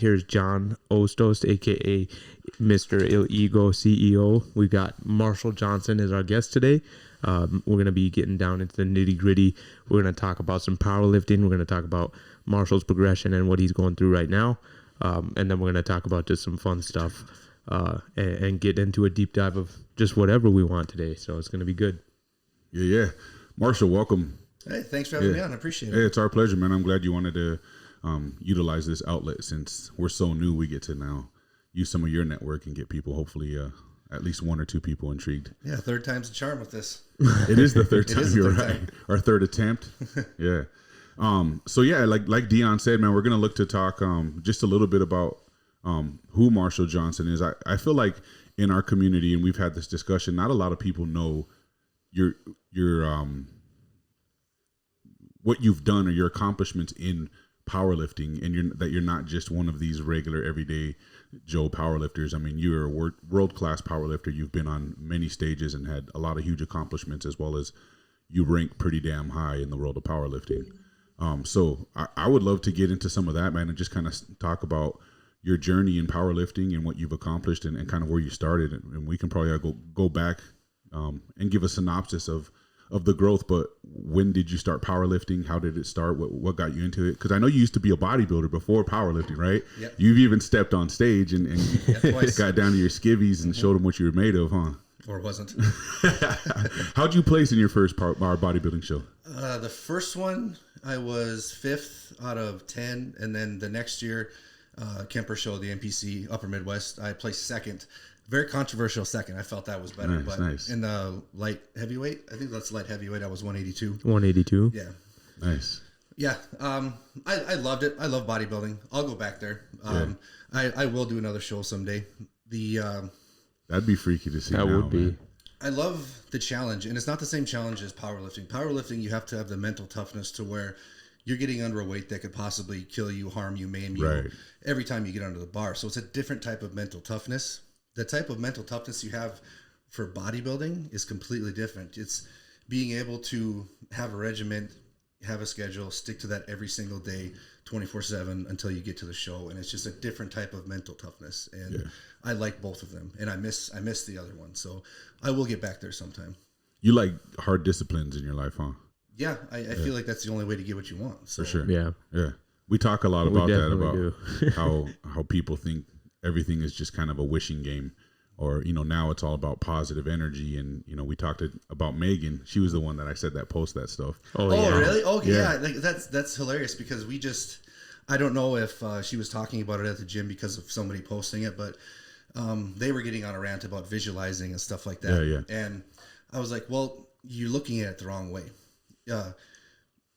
Here's John Ostos, aka Mr. Ill Ego CEO. We got Marshall Johnson as our guest today. We're going to be getting down into the nitty gritty. We're going to talk about some powerlifting. We're going to talk about Marshall's progression and what he's going through right now. And then we're going to talk about just some fun stuff and get into a deep dive of just whatever we want today. So it's going to be good. Yeah. Marshall, welcome. Hey, thanks for having me on. I appreciate it. Hey, it's our pleasure, man. I'm glad you wanted to utilize this outlet since we're so new. We get to now use some of your network and get people, hopefully, at least one or two people intrigued. Yeah, third time's the charm with this. It is the third time. You're third right. time. Our third attempt. Yeah. So yeah, like Deion said, man, we're gonna look to talk just a little bit about who Marshall Johnson is. I feel like in our community, and we've had this discussion, not a lot of people know your what you've done or your accomplishments in powerlifting, and you're not just one of these regular everyday Joe powerlifters. I mean, you're a world-class powerlifter. You've been on many stages and had a lot of huge accomplishments, as well as you rank pretty damn high in the world of powerlifting. So I would love to get into some of that, man, and just kind of talk about your journey in powerlifting and what you've accomplished and kind of where you started. And we can probably go back and give a synopsis of the growth. But when did you start powerlifting? How did it start? What got you into it? Because I know you used to be a bodybuilder before powerlifting, right? Yep. You've even stepped on stage and twice. got down to your skivvies and showed them what you were made of, huh? Or wasn't. How'd you place in your first bodybuilding show? The first one, I was 5th out of 10. And then the next year, Kemper show, the NPC Upper Midwest, I placed 2nd. Very controversial 2nd. I felt that was better. Nice. In the light heavyweight, I think that's light heavyweight, I was 182. 182. Yeah. Nice. Yeah. I loved it. I love bodybuilding. I'll go back there. I will do another show someday. That'd be freaky to see. That would be. Man. I love the challenge, and it's not the same challenge as powerlifting. Powerlifting, you have to have the mental toughness to where you're getting under a weight that could possibly kill you, harm you, maim you every time you get under the bar. So it's a different type of mental toughness. The type of mental toughness you have for bodybuilding is completely different. It's being able to have a regiment, have a schedule, stick to that every single day, 24/7 until you get to the show. And it's just a different type of mental toughness. And I like both of them. And I miss the other one. So I will get back there sometime. You like hard disciplines in your life, huh? Yeah. I feel like that's the only way to get what you want. So. For sure. Yeah. We talk a lot about that, about do. how people think everything is just kind of a wishing game, or, now it's all about positive energy. And, we talked about Megan. She was the one that I said that post that stuff. Oh really? Oh yeah. Like, that's hilarious because I don't know if she was talking about it at the gym because of somebody posting it, but they were getting on a rant about visualizing and stuff like that. Yeah. And I was like, well, you're looking at it the wrong way.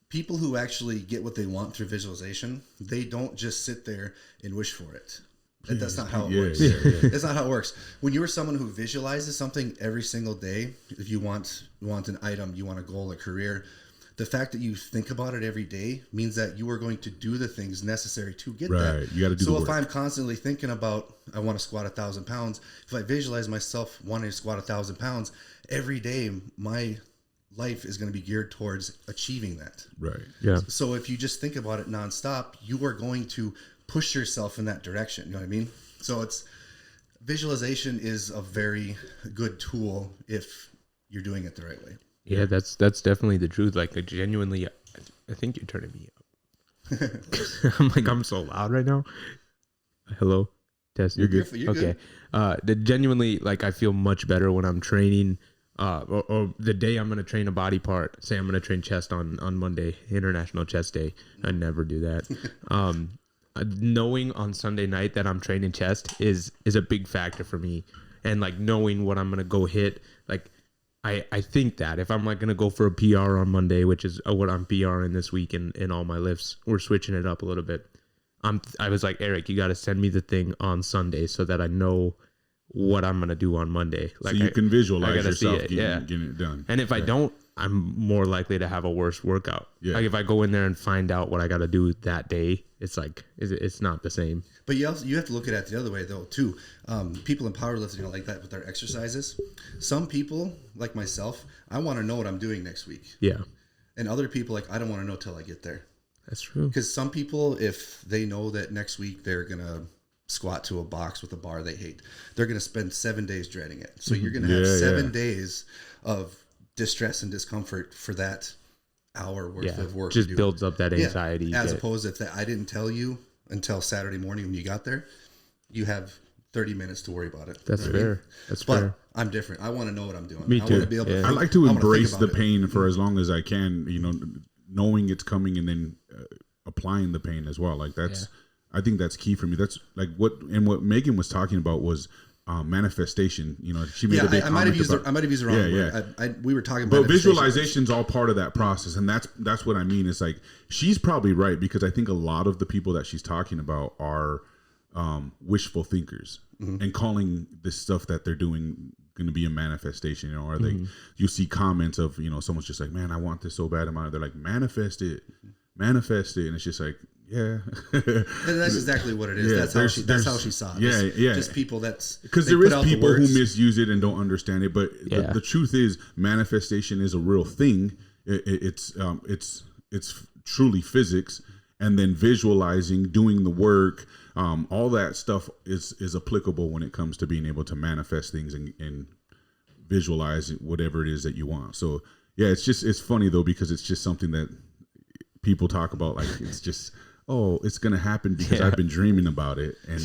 People who actually get what they want through visualization, they don't just sit there and wish for it. That's not how it works. That's not how it works. When you're someone who visualizes something every single day, if you want an item, you want a goal, a career, the fact that you think about it every day means that you are going to do the things necessary to get that. You got to do the work. So if I'm constantly thinking about, I want to squat 1,000 pounds, if I visualize myself wanting to squat 1,000 pounds, every day my life is going to be geared towards achieving that. Right. Yeah. So if you just think about it nonstop, you are going to push yourself in that direction. You know what I mean? So visualization is a very good tool if you're doing it the right way. Yeah, that's definitely the truth. Like, genuinely, I think you're turning me up. I'm so loud right now. Hello? Test. You're good. You're okay. Genuinely, like, I feel much better when I'm training, or the day I'm going to train a body part. Say I'm going to train chest on Monday, International Chest Day. I never do that. Knowing on Sunday night that I'm training chest is a big factor for me. And, like, knowing what I'm going to go hit, like, I think that if I'm like going to go for a PR on Monday, which is what I'm PRing this week in all my lifts, we're switching it up a little bit. I was like, Eric, you got to send me the thing on Sunday so that I know what I'm going to do on Monday. Like, so you can visualize yourself getting it done. And if I don't, I'm more likely to have a worse workout. Yeah. Like, if I go in there and find out what I got to do that day, it's like, it's not the same. But you have to look at it the other way though too. People in powerlifting are like that with their exercises. Some people, like myself, I want to know what I'm doing next week. Yeah. And other people, like, I don't want to know till I get there. That's true. Because some people, if they know that next week they're going to squat to a box with a bar they hate, they're going to spend 7 days dreading it. So you're going to have 7 days of distress and discomfort for that hour worth of work. Just builds up that anxiety. As opposed if I didn't tell you until Saturday morning when you got there, you have 30 minutes to worry about it. That's fair. That's fair. I'm different. I want to know what I'm doing. Me too. I want to be able to I like to embrace the pain for as long as I can, you know, knowing it's coming and then applying the pain as well. Like that's, I think that's key for me. That's like what Megan was talking about was manifestation. You know, she made a big comment about, I might have used the wrong word. We were talking about, but visualization's all part of that process, and that's what I mean. It's like she's probably right, because I think a lot of the people that she's talking about are wishful thinkers and calling this stuff that they're doing going to be a manifestation. You know, or they you see comments of, you know, someone's just like, man, I want this so bad in my life. They're like, manifest it, and it's just like, yeah. And that's exactly what it is. That's how she saw it. Yeah. Just people because there is people who misuse it and don't understand it. But the truth is, manifestation is a real thing. It's truly physics, and then visualizing, doing the work, all that stuff is applicable when it comes to being able to manifest things and visualize whatever it is that you want. So yeah, it's funny though, because it's just something that people talk about, like it's just, oh, it's gonna happen because I've been dreaming about it, and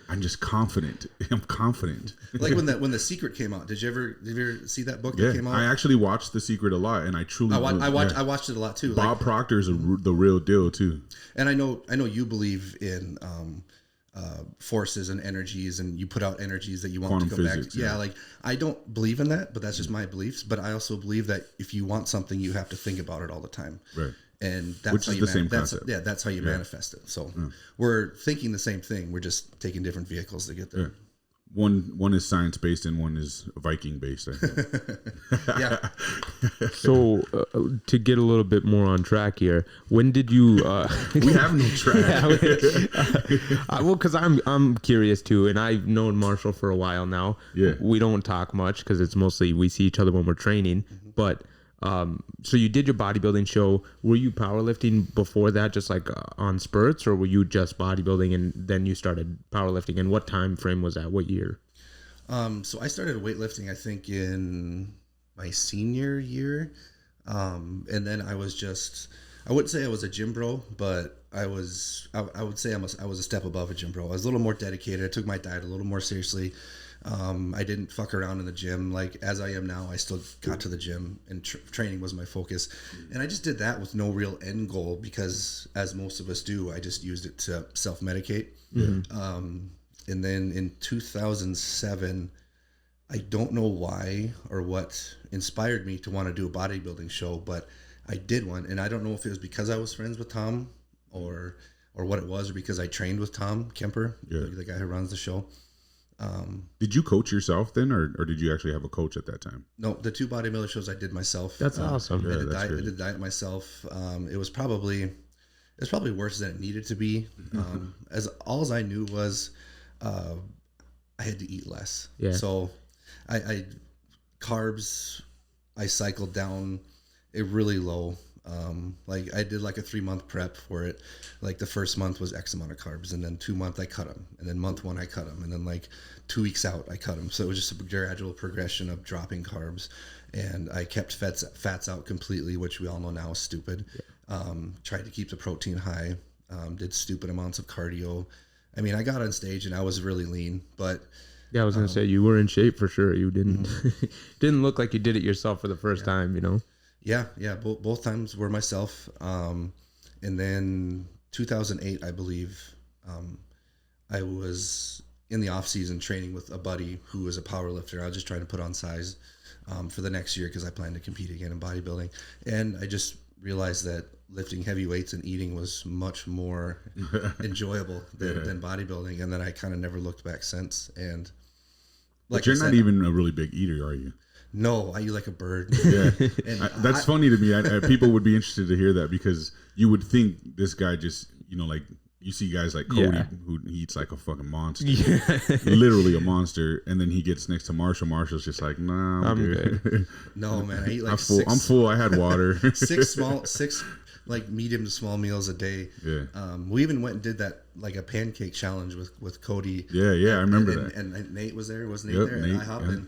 I'm just confident. I'm confident. Like when the Secret came out, did you ever see that book that came out? I actually watched The Secret a lot, and I truly I watched it a lot too. Bob Proctor's the real deal too. And I know you believe in forces and energies, and you put out energies that you want Quantum to come physics, back. Yeah, like I don't believe in that, but that's just my beliefs. But I also believe that if you want something, you have to think about it all the time. Right. And that's which how is the same concept. That's how you manifest it. So we're thinking the same thing. We're just taking different vehicles to get there. Yeah. One is science based and one is Viking based, I think. Yeah. So to get a little bit more on track here, when did you? We have no track. Well, because I'm curious too, and I've known Marshall for a while now. Yeah. We don't talk much because it's mostly we see each other when we're training, but. So you did your bodybuilding show. Were you powerlifting before that, just like on spurts, or were you just bodybuilding and then you started powerlifting? And what time frame was that? What year? So I started weightlifting, I think, in my senior year. And then I was I wouldn't say I was a gym bro, but I would say I was a step above a gym bro. I was a little more dedicated. I took my diet a little more seriously. I didn't fuck around in the gym like as I am now. I still got to the gym, and training was my focus. And I just did that with no real end goal, because as most of us do, I just used it to self-medicate. And then in 2007, I don't know why or what inspired me to want to do a bodybuilding show, but I did one. And I don't know if it was because I was friends with Tom or what it was, or because I trained with Tom Kemper, the guy who runs the show. Did you coach yourself then, or did you actually have a coach at that time? No, the 2 bodybuilder shows I did myself. That's awesome. I did diet myself. It was probably worse than it needed to be. As I knew was, I had to eat less. Yeah. So I carbs, I cycled down it really low. Like I did like a 3-month prep for it. Like the first month was X amount of carbs, and then 2 months I cut them, and then month 1 I cut them, and then like 2 weeks out I cut them. So it was just a gradual progression of dropping carbs, and I kept fats out completely, which we all know now is stupid. Tried to keep the protein high. Did stupid amounts of cardio. I mean, I got on stage and I was really lean, but yeah, I was gonna say you were in shape for sure. You didn't didn't look like you did it yourself for the first time, you know. Yeah. Both times were myself. And then 2008, I believe, I was in the off season training with a buddy who was a power lifter. I was just trying to put on size for the next year because I planned to compete again in bodybuilding. And I just realized that lifting heavy weights and eating was much more enjoyable than bodybuilding. And then I kind of never looked back since. And like, but you're not even a really big eater, are you? No, I eat like a bird. Yeah, and that's funny to me. People would be interested to hear that, because you would think this guy just, you know, like you see guys like Cody who eats like a fucking monster, literally a monster, and then he gets next to Marshall. Marshall's just like, nah, I'm good. No, man, I eat like I'm full. I had water. six like medium to small meals a day. Yeah. We even went and did that like a pancake challenge with Cody. Yeah, I remember that. And Nate was there. Was Nate Yep, there? Nate, And IHOP, yeah. and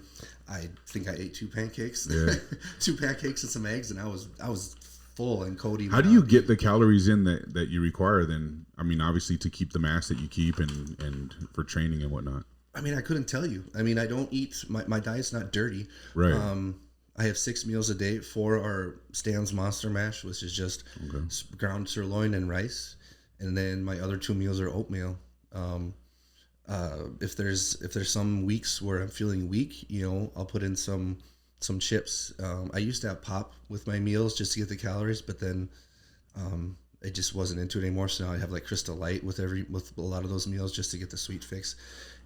I think I ate 2 pancakes. Yeah. 2 pancakes and some eggs, and I was full. And Cody. How do you get the calories in that you require then? I mean, obviously to keep the mass that you keep and for training and whatnot. I mean, I couldn't tell you. I mean, I don't eat. My diet's not dirty. Right. I have 6 meals a day. 4 are Stan's Monster Mash, which is just ground sirloin and rice, and then my other 2 meals are oatmeal. If there's some weeks where I'm feeling weak, I'll put in some chips. I used to have pop with my meals just to get the calories, but then I just wasn't into it anymore. So now I have like Crystal Light with a lot of those meals just to get the sweet fix.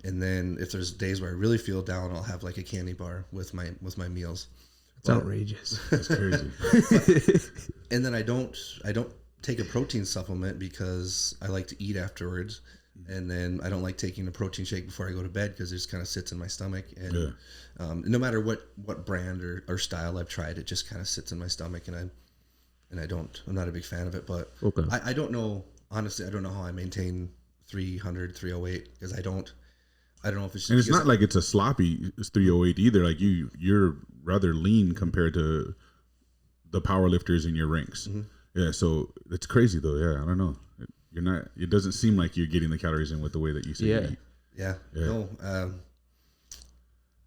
And then if there's days where I really feel down, I'll have like a candy bar with my meals. It's outrageous. That's crazy. And then I don't take a protein supplement because I like to eat afterwards. And then I don't like taking a protein shake before I go to bed because it just kind of sits in my stomach. And no matter what brand or style I've tried, it just kind of sits in my stomach. And I'm not a big fan of it. But okay. I don't know, honestly, I don't know how I maintain 300, 308 because I don't know if it's just. And it's not like it's a sloppy 308 either. Like you're rather lean compared to the power lifters in your ranks. Mm-hmm. Yeah. So it's crazy though. Yeah. I don't know. You're not. It doesn't seem like you're getting the calories in with the way that you say you eat. Yeah. No.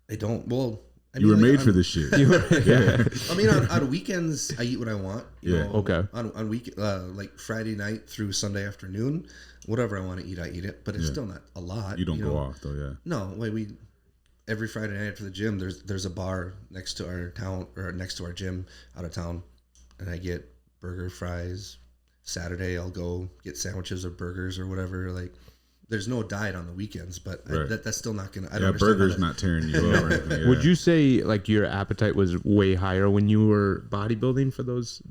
I don't. Well, I you mean, were made for this shit. Yeah. I mean, on weekends I eat what I want. You know, okay. On week like Friday night through Sunday afternoon, whatever I want to eat, I eat it. But it's still not a lot. You don't go off though. Yeah. No. We every Friday night after the gym, there's a bar next to our town or next to our gym out of town, and I get burger, fries. Saturday I'll go get sandwiches or burgers or whatever. Like, there's no diet on the weekends, but that's still not gonna. I don't burgers not tearing you up. Right? Yeah. Would you say like your appetite was way higher when you were bodybuilding for those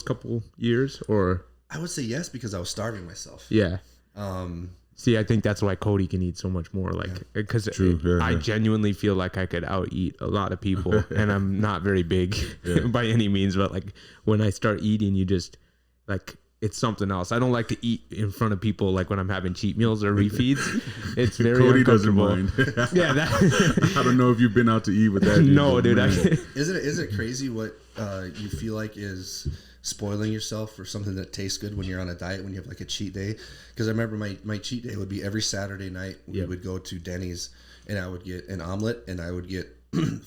couple years, or? I would say yes because I was starving myself. Yeah. See, I think that's why Cody can eat so much more. Like, because I genuinely feel like I could out eat a lot of people, and I'm not very big by any means. But like when I start eating, you just like. It's something else. I don't like to eat in front of people like when I'm having cheat meals or refeeds. It's very Cody uncomfortable. doesn't mind. Yeah, I don't know if you've been out to eat with that. No, dude. Is it crazy what you feel like is spoiling yourself for something that tastes good when you're on a diet when you have like a cheat day? Because I remember my cheat day would be every Saturday night. We would go to Denny's and I would get an omelet and I would get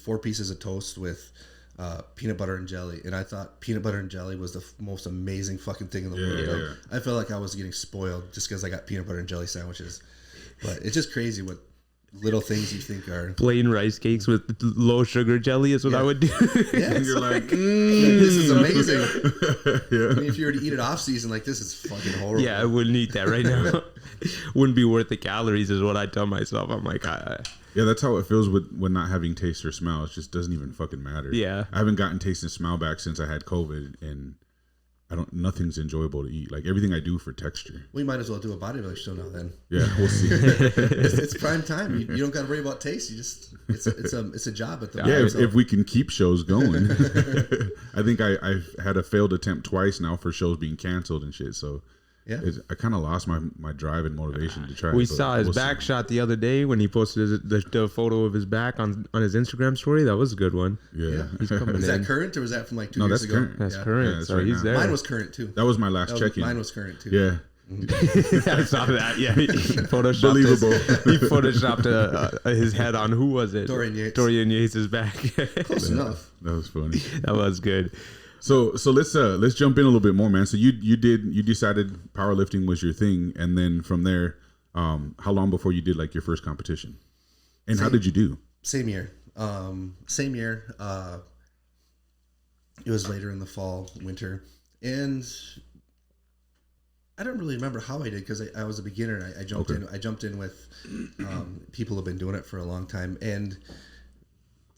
4 pieces of toast with peanut butter and jelly, and I thought peanut butter and jelly was the most amazing fucking thing in the world. I felt like I was getting spoiled just because I got peanut butter and jelly sandwiches. But it's just crazy what little things you think are plain rice cakes with low sugar jelly is what I would do. Yeah, and you're like, this is amazing. I mean, if you were to eat it off season, like this is fucking horrible. Yeah, I wouldn't eat that right now. Wouldn't be worth the calories, is what I tell myself. I'm like, yeah, that's how it feels with not having taste or smell. It just doesn't even fucking matter. Yeah, I haven't gotten taste and smell back since I had COVID, and nothing's enjoyable to eat. Like everything I do for texture. We might as well do a bodybuilder show now then. Yeah, we'll see. it's prime time. You don't got to worry about taste. You just it's a job at the moment. If we can keep shows going. I think I've had a failed attempt twice now for shows being canceled and shit. So yeah, I kind of lost my drive and motivation to try. We saw his back shot the other day when he posted the photo of his back on his Instagram story. That was a good one. Yeah. He's coming Is in. that current or was that from like 2 years ago? Current. That's current. Yeah, that's so right he's there. Mine was current too. That was my last check-in. Mine was current too. Yeah. I saw that. Yeah, he photoshopped Believable. He photoshopped his head on who was it? Dorian Yates. Dorian Yates' back. Close enough. That was funny. That was good. So let's jump in a little bit more, man. So you decided powerlifting was your thing, and then from there, how long before you did like your first competition, and how did you do? Same year. It was later in the fall, winter, and I don't really remember how I did because I was a beginner. And I jumped in. I jumped in with people who've been doing it for a long time, and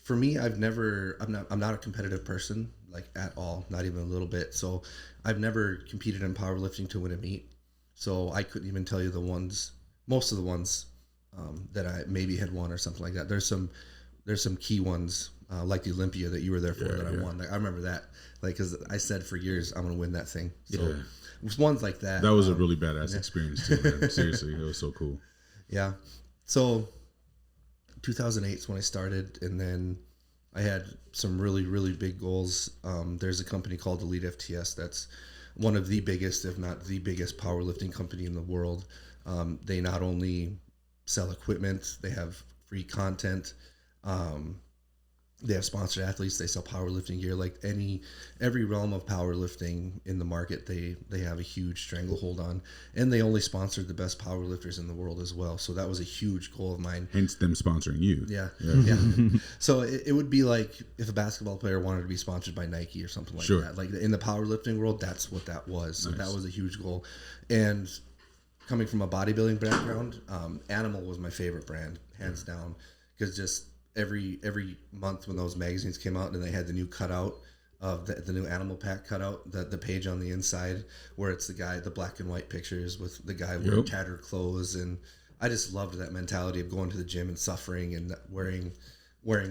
for me, I'm not a competitive person. Like at all, not even a little bit. So I've never competed in powerlifting to win a meet. So I couldn't even tell you most of the ones that I maybe had won or something like that. There's some key ones like the Olympia that you were there for that I won. Like, I remember that, like, because I said for years I'm gonna win that thing. So it was ones like that. That was a really badass experience too, man. Seriously, it was so cool. Yeah. So 2008 is when I started, and then I had some really, really big goals. There's a company called Elite FTS that's one of the biggest, if not the biggest, powerlifting company in the world. They not only sell equipment, they have free content. They have sponsored athletes. They sell powerlifting gear. Like every realm of powerlifting in the market, they have a huge stranglehold on, and they only sponsored the best powerlifters in the world as well. So that was a huge goal of mine. Hence them sponsoring you. Yeah. So it would be like if a basketball player wanted to be sponsored by Nike or something like that. Like in the powerlifting world, that's what that was. So that was a huge goal. And coming from a bodybuilding background, Animal was my favorite brand, hands down, because just every month when those magazines came out and they had the new cutout of the new Animal Pack cutout, the page on the inside where it's the black and white pictures with the guy wearing tattered clothes, and I just loved that mentality of going to the gym and suffering and wearing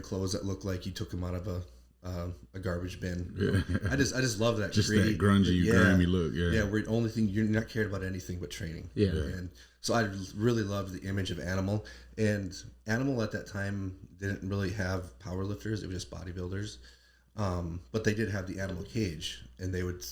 clothes that look like you took them out of a garbage bin. I just love that. Just that grungy, grimy look. Where the only thing you're not cared about anything but training. And so I really loved the image of Animal, and Animal at that time didn't really have powerlifters. It was just bodybuilders. But they did have the Animal Cage, and they would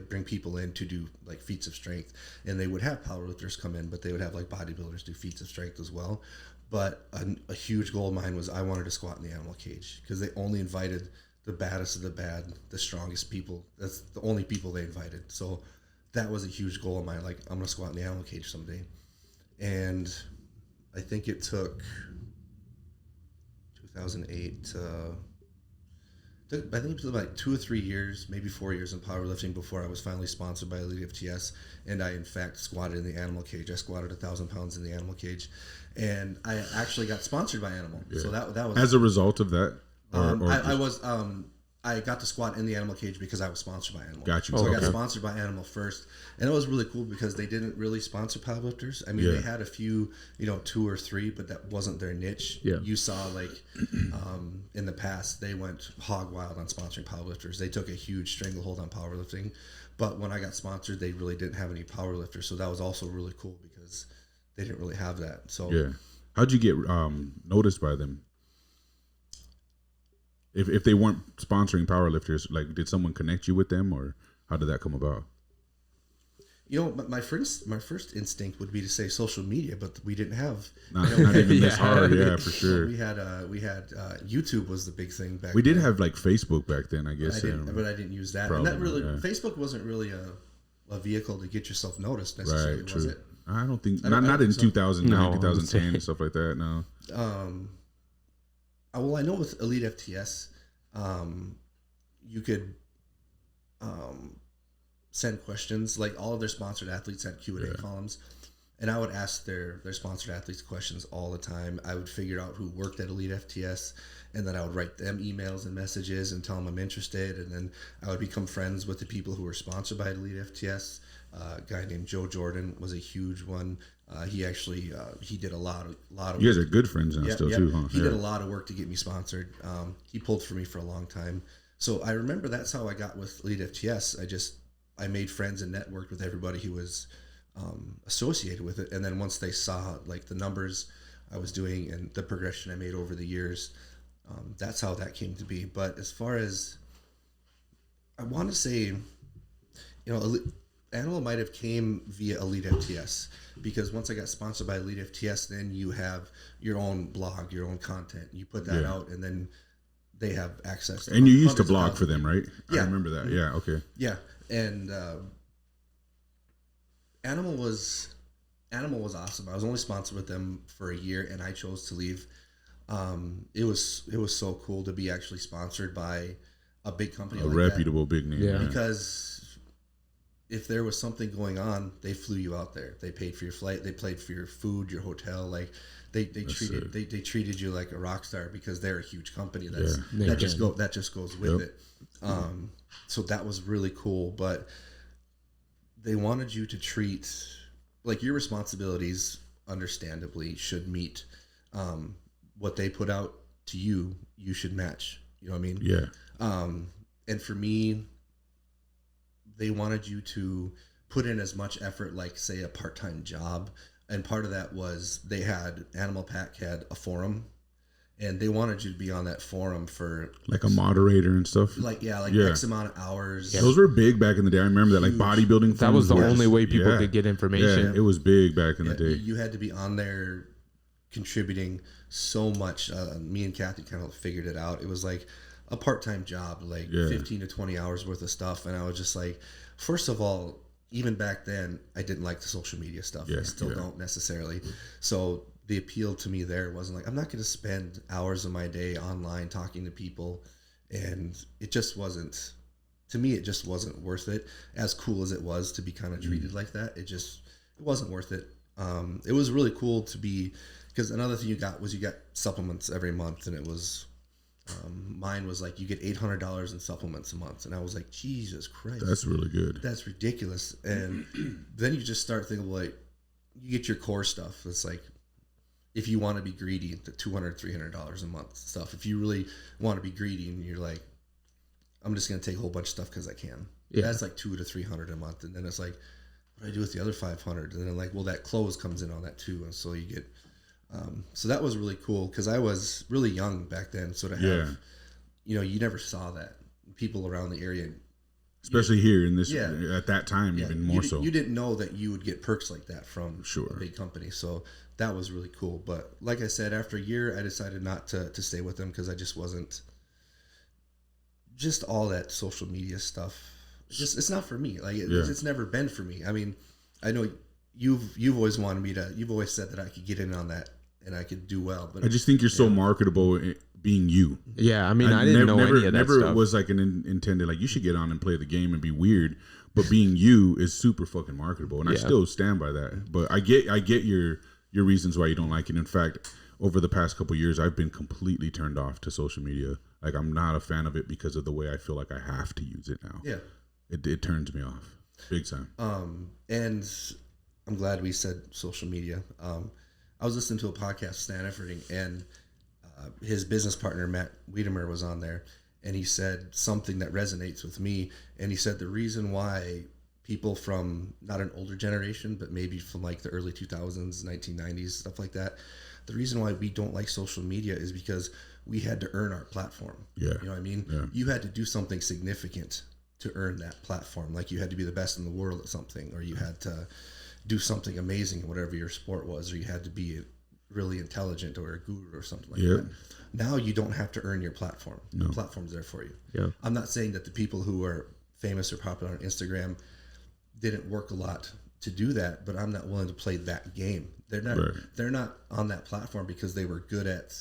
bring people in to do like feats of strength, and they would have powerlifters come in, but they would have like bodybuilders do feats of strength as well. But a huge goal of mine was I wanted to squat in the Animal Cage, because they only invited the baddest of the bad, the strongest people. That's the only people they invited. So that was a huge goal of mine. Like, I'm gonna squat in the Animal Cage someday. And I think it took 2008 I think it was like 2 or 3 years, maybe 4 years in powerlifting before I was finally sponsored by Elite FTS, and I in fact squatted in the Animal Cage. I squatted 1,000 pounds in the Animal Cage, and I actually got sponsored by Animal. So that was as a result of that. I got to squat in the Animal Cage because I was sponsored by Animal. Got you. So I got sponsored by Animal first, and it was really cool because they didn't really sponsor powerlifters. I mean, they had a few, 2 or 3, but that wasn't their niche. Yeah. You saw like in the past they went hog wild on sponsoring powerlifters. They took a huge stranglehold on powerlifting, but when I got sponsored, they really didn't have any powerlifters. So that was also really cool because they didn't really have that. So how'd you get noticed by them? If they weren't sponsoring powerlifters, like, did someone connect you with them, or how did that come about? My first instinct would be to say social media, but we didn't have not even this hard, for sure. We had YouTube was the big thing back. We did have like Facebook back then, I guess. But I didn't use that. Probably and that really Facebook wasn't really a vehicle to get yourself noticed necessarily, right, was it? I don't think not in 2009, 2010 and stuff like that. No. Well, I know with Elite FTS, you could send questions. Like all of their sponsored athletes had Q&A columns, and I would ask their sponsored athletes questions all the time. I would figure out who worked at Elite FTS, and then I would write them emails and messages and tell them I'm interested, and then I would become friends with the people who were sponsored by Elite FTS. A guy named Joe Jordan was a huge one. He actually he did a lot of. You guys are good friends now, still too, huh? He did a lot of work to get me sponsored. He pulled for me for a long time, so I remember that's how I got with Elite FTS. I made friends and networked with everybody who was associated with it, and then once they saw like the numbers I was doing and the progression I made over the years, that's how that came to be. But as far as I want to say, Animal might have came via Elite FTS, because once I got sponsored by Elite FTS, then you have your own blog, your own content. You put that out, and then they have access to. And you used to blog for them, right? Yeah. I remember that. Yeah. Okay. Yeah, and Animal was awesome. I was only sponsored with them for a year, and I chose to leave. It was so cool to be actually sponsored by a big company, a reputable big name. Yeah. Because if there was something going on, they flew you out there. They paid for your flight. They paid for your food, your hotel. Like they treated you like a rock star, because they're a huge company. That just goes with it. So that was really cool. But they wanted you to treat like your responsibilities. Understandably, should meet what they put out to you, you should match. You know what I mean? Yeah. And for me, they wanted you to put in as much effort, like say a part-time job. And part of that was they had Animal Pack had a forum, and they wanted you to be on that forum for like a moderator and stuff. X amount of hours. Yeah. Those were big back in the day. I remember that, like bodybuilding. That was the only way people could get information. Yeah, it was big back in the day. You had to be on there contributing so much. Me and Kathy kind of figured it out. It was like a part-time job, like 15 to 20 hours worth of stuff. And I was just like, first of all, even back then, I didn't like the social media stuff. I still don't necessarily. So the appeal to me there wasn't like, I'm not going to spend hours of my day online talking to people. And it just wasn't, to me, it just wasn't worth it. As cool as it was to be kind of treated like that, it wasn't worth it. It was really cool to be, because another thing you got supplements every month, and it was, mine was like, you get $800 in supplements a month. And I was like, Jesus Christ. That's really good. That's ridiculous. And then you just start thinking, like, you get your core stuff. It's like, if you want to be greedy, the $200, $300 a month stuff. If you really want to be greedy and you're like, I'm just going to take a whole bunch of stuff because I can. Yeah. That's like $200 to $300 a month. And then it's like, what do I do with the other 500? And then like, well, that clothes comes in on that too. And so you get, so that was really cool because I was really young back then. So to have, you never saw that. People around the area. Especially here in this, at that time, even more so. You didn't know that you would get perks like that from a big company. So that was really cool. But like I said, after a year, I decided not to stay with them because I just wasn't, just all that social media stuff. It's not for me. Like it's never been for me. I mean, I know you've always wanted me to, you've always said that I could get in on that and I could do well. But I just think you're so marketable being you. Yeah, I mean, I didn't know any of that never stuff. Was like an intended, like, you should get on and play the game and be weird, but being you is super fucking marketable, and I still stand by that. But I get your reasons why you don't like it. In fact, over the past couple of years, I've been completely turned off to social media. Like, I'm not a fan of it because of the way I feel like I have to use it now. Yeah, it turns me off big time. And I'm glad we said social media. I was listening to a podcast, Stan Efferding, and his business partner, Matt Wiedemer, was on there, and he said something that resonates with me. And he said the reason why people from not an older generation, but maybe from like the early 2000s, 1990s, stuff like that, the reason why we don't like social media is because we had to earn our platform. Yeah. You know what I mean? Yeah. You had to do something significant to earn that platform. Like you had to be the best in the world at something, or you had to do something amazing in whatever your sport was, or you had to be really intelligent or a guru or something like that. Now you don't have to earn your platform. The platform's there for you. Yeah. I'm not saying that the people who are famous or popular on Instagram didn't work a lot to do that, but I'm not willing to play that game. They're not on that platform because they were good at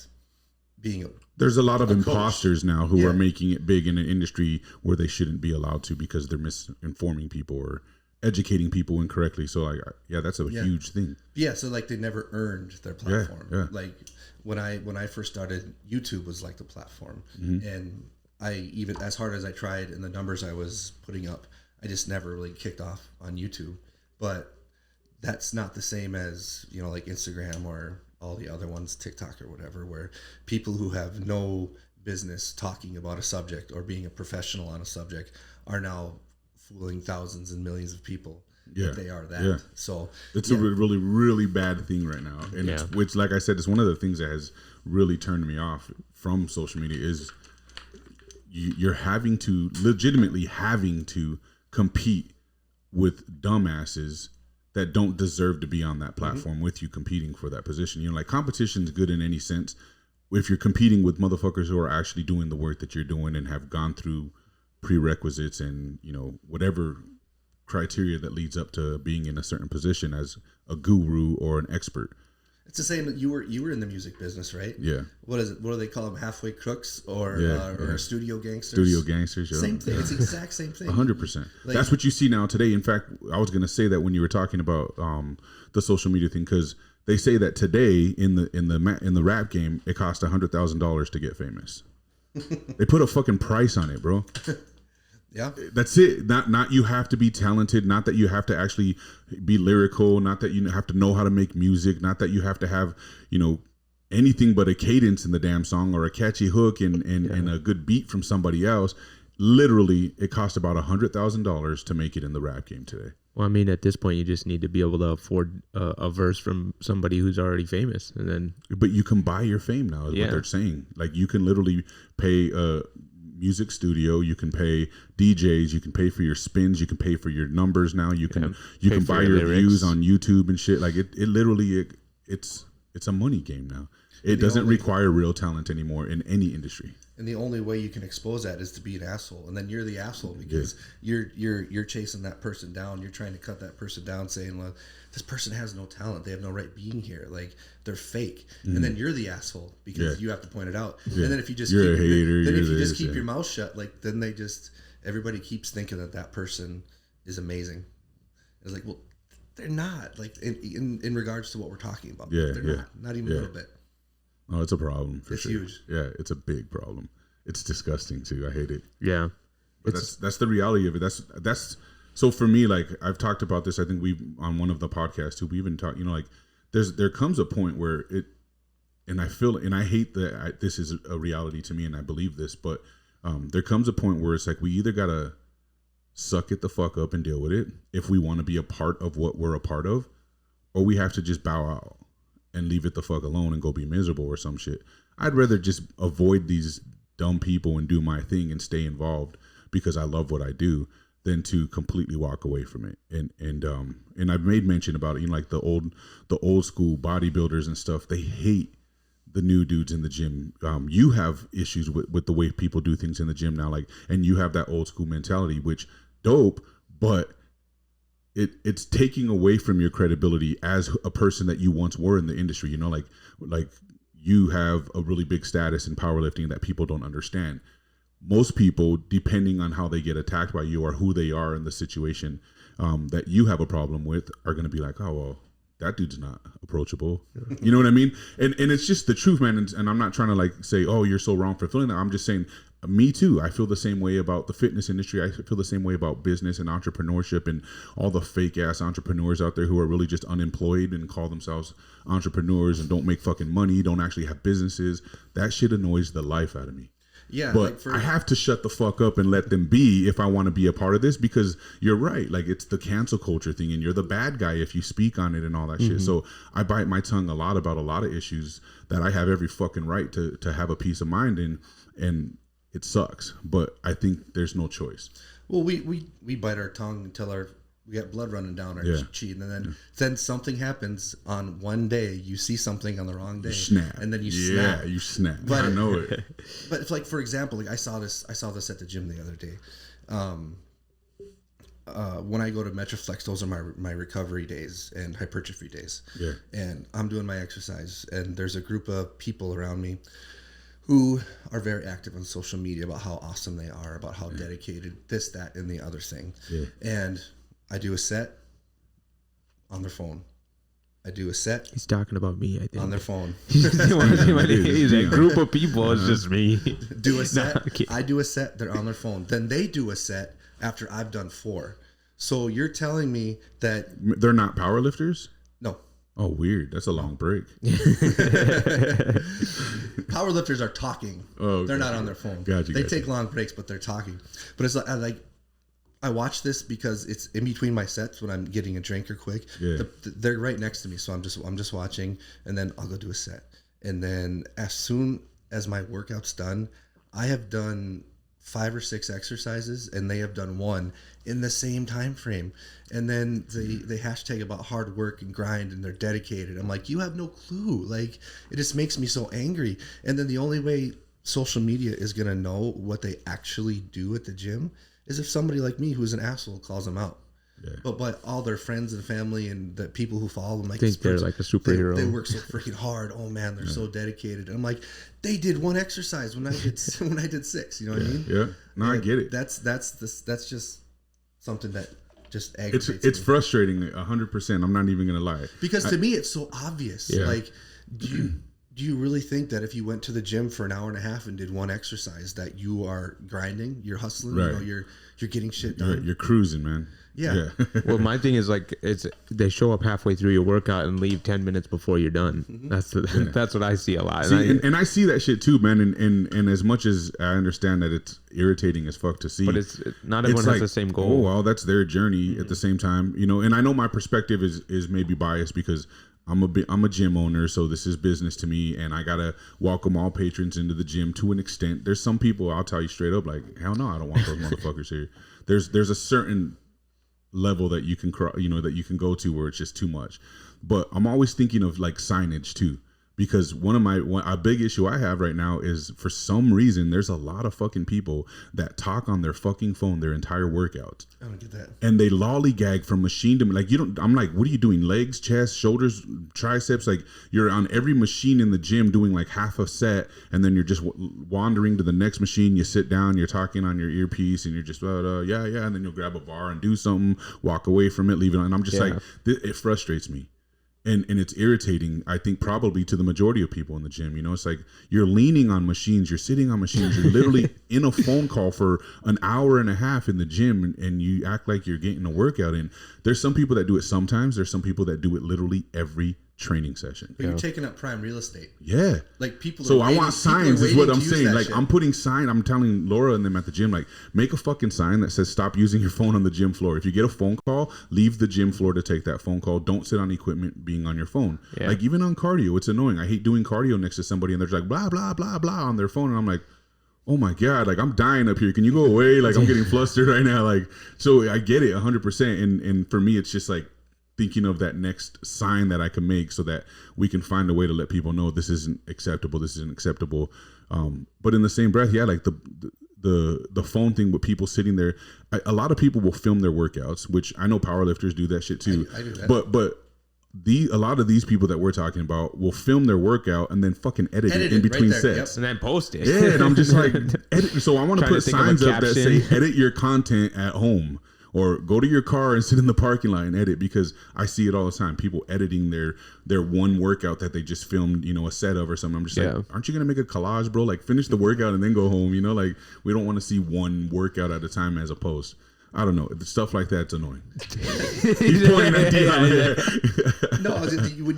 being there's a lot of imposters now who are making it big in an industry where they shouldn't be allowed to because they're misinforming people or educating people incorrectly. So like, that's a huge thing. Yeah. So like they never earned their platform. Yeah. Like when I first started, YouTube was like the platform. Mm-hmm. And I, even as hard as I tried and the numbers I was putting up, I just never really kicked off on YouTube. But that's not the same as, like Instagram or all the other ones, TikTok or whatever, where people who have no business talking about a subject or being a professional on a subject are now fooling thousands and millions of people that they are that. Yeah. So it's a really, really bad thing right now. And which, like I said, is one of the things that has really turned me off from social media is you're legitimately having to compete with dumbasses that don't deserve to be on that platform with you competing for that position. Like competition is good in any sense. If you're competing with motherfuckers who are actually doing the work that you're doing and have gone through prerequisites and whatever criteria that leads up to being in a certain position as a guru or an expert. It's the same that you were in the music business, right? Yeah. What is it? What do they call them? Halfway crooks or studio gangsters? Studio gangsters. Yeah. Same thing. Yeah. It's the exact same thing. 100%. That's what you see now today. In fact, I was going to say that when you were talking about the social media thing, because they say that today in the rap game, it costs $100,000 to get famous. They put a fucking price on it, bro. Yeah, that's it. Not you have to be talented. Not that you have to actually be lyrical. Not that you have to know how to make music. Not that you have to have anything but a cadence in the damn song or a catchy hook and a good beat from somebody else. Literally, it cost about $100,000 to make it in the rap game today. Well, I mean, at this point, you just need to be able to afford a verse from somebody who's already famous, and then. But you can buy your fame now, is what they're saying. Like, you can literally pay a music studio, you can pay DJs, you can pay for your spins, you can pay for your numbers now. You can buy your views on YouTube and shit. Like, it literally it's a money game now. It doesn't require real talent anymore in any industry. And the only way you can expose that is to be an asshole, and then you're the asshole because you're chasing that person down. You're trying to cut that person down, saying, "Well, this person has no talent. They have no right being here. Like, they're fake." And then you're the asshole because you have to point it out. And then if you just keep your mouth shut, like, then everybody keeps thinking that person is amazing. It's like, well, they're not. Like, in regards to what we're talking about, they're not even a little bit. Oh, it's a problem for it's sure. Huge. Yeah, it's a big problem. It's disgusting too. I hate it. Yeah, but that's the reality of it. That's so for me. Like, I've talked about this. I think we on one of the podcasts too. We even talked. Like, there comes a point where it, and I feel, and I hate that this is a reality to me, and I believe this. But there comes a point where it's like we either gotta suck it the fuck up and deal with it if we want to be a part of what we're a part of, or we have to just bow out and leave it the fuck alone and go be miserable or some shit. I'd rather just avoid these dumb people and do my thing and stay involved because I love what I do than to completely walk away from it. And I've made mention about it, like the old school bodybuilders and stuff, they hate the new dudes in the gym. You have issues with the way people do things in the gym now, like, and you have that old school mentality, which dope, but it's taking away from your credibility as a person that you once were in the industry. Like you have a really big status in powerlifting that people don't understand. Most people, depending on how they get attacked by you or who they are in the situation that you have a problem with, are going to be like, oh, well, that dude's not approachable. You know what I mean? And it's just the truth, man. And I'm not trying to like say, oh, you're so wrong for feeling that. I'm just saying, me too. I feel the same way about the fitness industry. I feel the same way about business and entrepreneurship and all the fake ass entrepreneurs out there who are really just unemployed and call themselves entrepreneurs and don't make fucking money, don't actually have businesses. That shit annoys the life out of me. Yeah, but I have to shut the fuck up and let them be if I want to be a part of this, because you're right. Like, it's the cancel culture thing, and you're the bad guy if you speak on it and all that shit. So I bite my tongue a lot about a lot of issues that I have every fucking right to have a peace of mind in, and it sucks. But I think there's no choice. Well, we bite our tongue until we got blood running down our cheek, and then something happens on one day. You see something on the wrong day, you snap, and then you snap. Yeah, you snap. But, I know it. But it's like, for example, like I saw this at the gym the other day. When I go to Metroflex, those are my recovery days and hypertrophy days. Yeah. And I'm doing my exercise, and there's a group of people around me who are very active on social media about how awesome they are, about how dedicated, this, that, and the other thing. Yeah. And I do a set on their phone. I do a set. He's talking about me, I think. On their phone. That group of people is just me. Do a set. I do a set. They're on their phone. Then they do a set after I've done 4. So you're telling me that they're not powerlifters? No. Oh, weird. That's a long break. Powerlifters are talking. Oh, okay. They're not on their phone. They take long breaks, but they're talking. But it's like I watch this because it's in between my sets when I'm getting a drink or quick. Yeah. They're right next to me, so I'm just watching, and then I'll go do a set. And then as soon as my workout's done, I have done 5 or 6 exercises, and they have done 1 in the same time frame. And then they hashtag about hard work and grind, and they're dedicated. I'm like, you have no clue. Like, it just makes me so angry. And then the only way social media is gonna know what they actually do at the gym is if somebody like me, who's an asshole, calls them out. Yeah. But all their friends and family and the people who follow them, like, think they're like a superhero. They work so freaking hard. Oh man, they're so dedicated. And I'm like, they did 1 exercise when I did 6. You know what I mean? Yeah. No, I get it. That's just something that just aggravates me. It's frustrating, 100%. I'm not even gonna lie. Because to me, it's so obvious. Yeah. Like, do you really think that if you went to the gym for an hour and a half and did one exercise that you are grinding, you're hustling, Right. you know, you're getting shit done? You're cruising, man. Yeah. Well, my thing is like they show up halfway through your workout and leave 10 minutes before you're done. That's what I see a lot. And I see that shit too, man. And as much as I understand that it's irritating as fuck to see, but it's not everyone has the same goal. Oh well, that's their journey. At the same time, you know. And I know my perspective is maybe biased because I'm a gym owner, so this is business to me, and I gotta welcome all patrons into the gym to an extent. There's some people I'll tell you straight up, like, hell no, I don't want those motherfuckers here. There's a certain level that you can that you can go to where it's just too much. But I'm always thinking of like signage too, because a big issue I have right now is for some reason there's a lot of fucking people that talk on their fucking phone their entire workout. I don't get that. And they lollygag from machine to like, I'm like, what are you doing? Legs, chest, shoulders, triceps? Like you're on every machine in the gym doing like half a set, and then you're just wandering to the next machine. You sit down, you're talking on your earpiece, and you're just yeah, and then you'll grab a bar and do something, walk away from it, leave it on. And I'm just like, it frustrates me. And it's irritating, I think, probably to the majority of people in the gym. You know, it's like you're leaning on machines, you're sitting on machines, you're literally in a phone call for an hour and a half in the gym, and you act like you're getting a workout in. There's some people that do it sometimes. There's some people that do it literally every training session. But you're taking up prime real estate. Yeah. Like people are So waiting, I want signs is what I'm saying. Like shit. I'm putting sign. I'm telling Laura and them at the gym, like, make a fucking sign that says stop using your phone on the gym floor. If you get a phone call, leave the gym floor to take that phone call. Don't sit on equipment being on your phone. Yeah. Like even on cardio, it's annoying. I hate doing cardio next to somebody and they're just like blah blah blah blah on their phone, and I'm like, oh my God, like I'm dying up here. Can you go away? Like I'm getting flustered right now. Like, so I get it 100%. And for me, it's just like thinking of that next sign that I can make so that we can find a way to let people know this isn't acceptable. This isn't acceptable. But in the same breath, yeah, like the phone thing with people sitting there, a lot of people will film their workouts, which I know powerlifters do that shit too. I do that. But a lot of these people that we're talking about will film their workout and then fucking edit it in between right there, sets. And then post it. Yeah, and I'm just like, edit. So I want to put signs up that say edit your content at home. Or go to your car and sit in the parking lot and edit, because I see it all the time. People editing their one workout that they just filmed, a set of or something. I'm just like, aren't you going to make a collage, bro? Like finish the workout and then go home, Like we don't want to see one workout at a time as a post. I don't know. Stuff like that's annoying. He's pointing at Deion. No,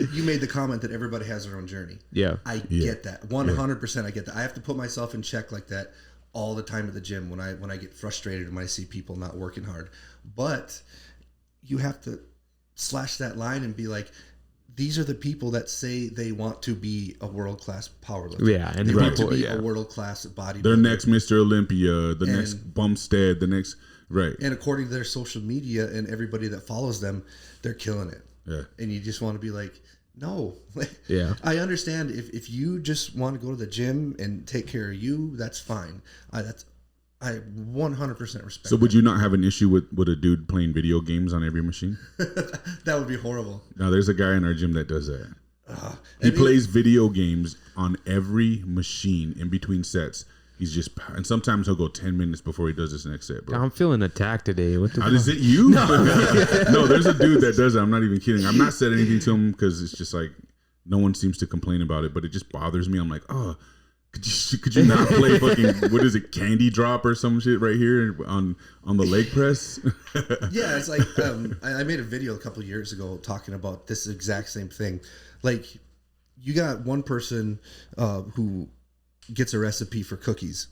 you made the comment that everybody has their own journey. Yeah. I get that. 100% I get that. I have to put myself in check like that all the time at the gym when I get frustrated and when I see people not working hard. But you have to slash that line and be like, these are the people that say they want to be a world-class powerlifter. Yeah, and they want to be a world-class bodybuilder. Their next Mr. Olympia, the next Bumstead, the next right. And according to their social media and everybody that follows them, they're killing it. Yeah. And you just want to be like, no. Yeah. I understand if you just want to go to the gym and take care of you, that's fine. I 100% respect. So would you not have an issue with a dude playing video games on every machine? That would be horrible. Now there's a guy in our gym that does that. He plays video games on every machine in between sets. He's just, and sometimes he'll go 10 minutes before he does his next set, bro. I'm feeling attacked today. What the Is it you? No, there's a dude that does it. I'm not even kidding. I've not said anything to him because it's just like, no one seems to complain about it, but it just bothers me. I'm like, could you not play fucking, what is it, Candy Drop or some shit right here on the leg press? Yeah, it's like, I made a video a couple of years ago talking about this exact same thing. Like, you got one person who gets a recipe for cookies.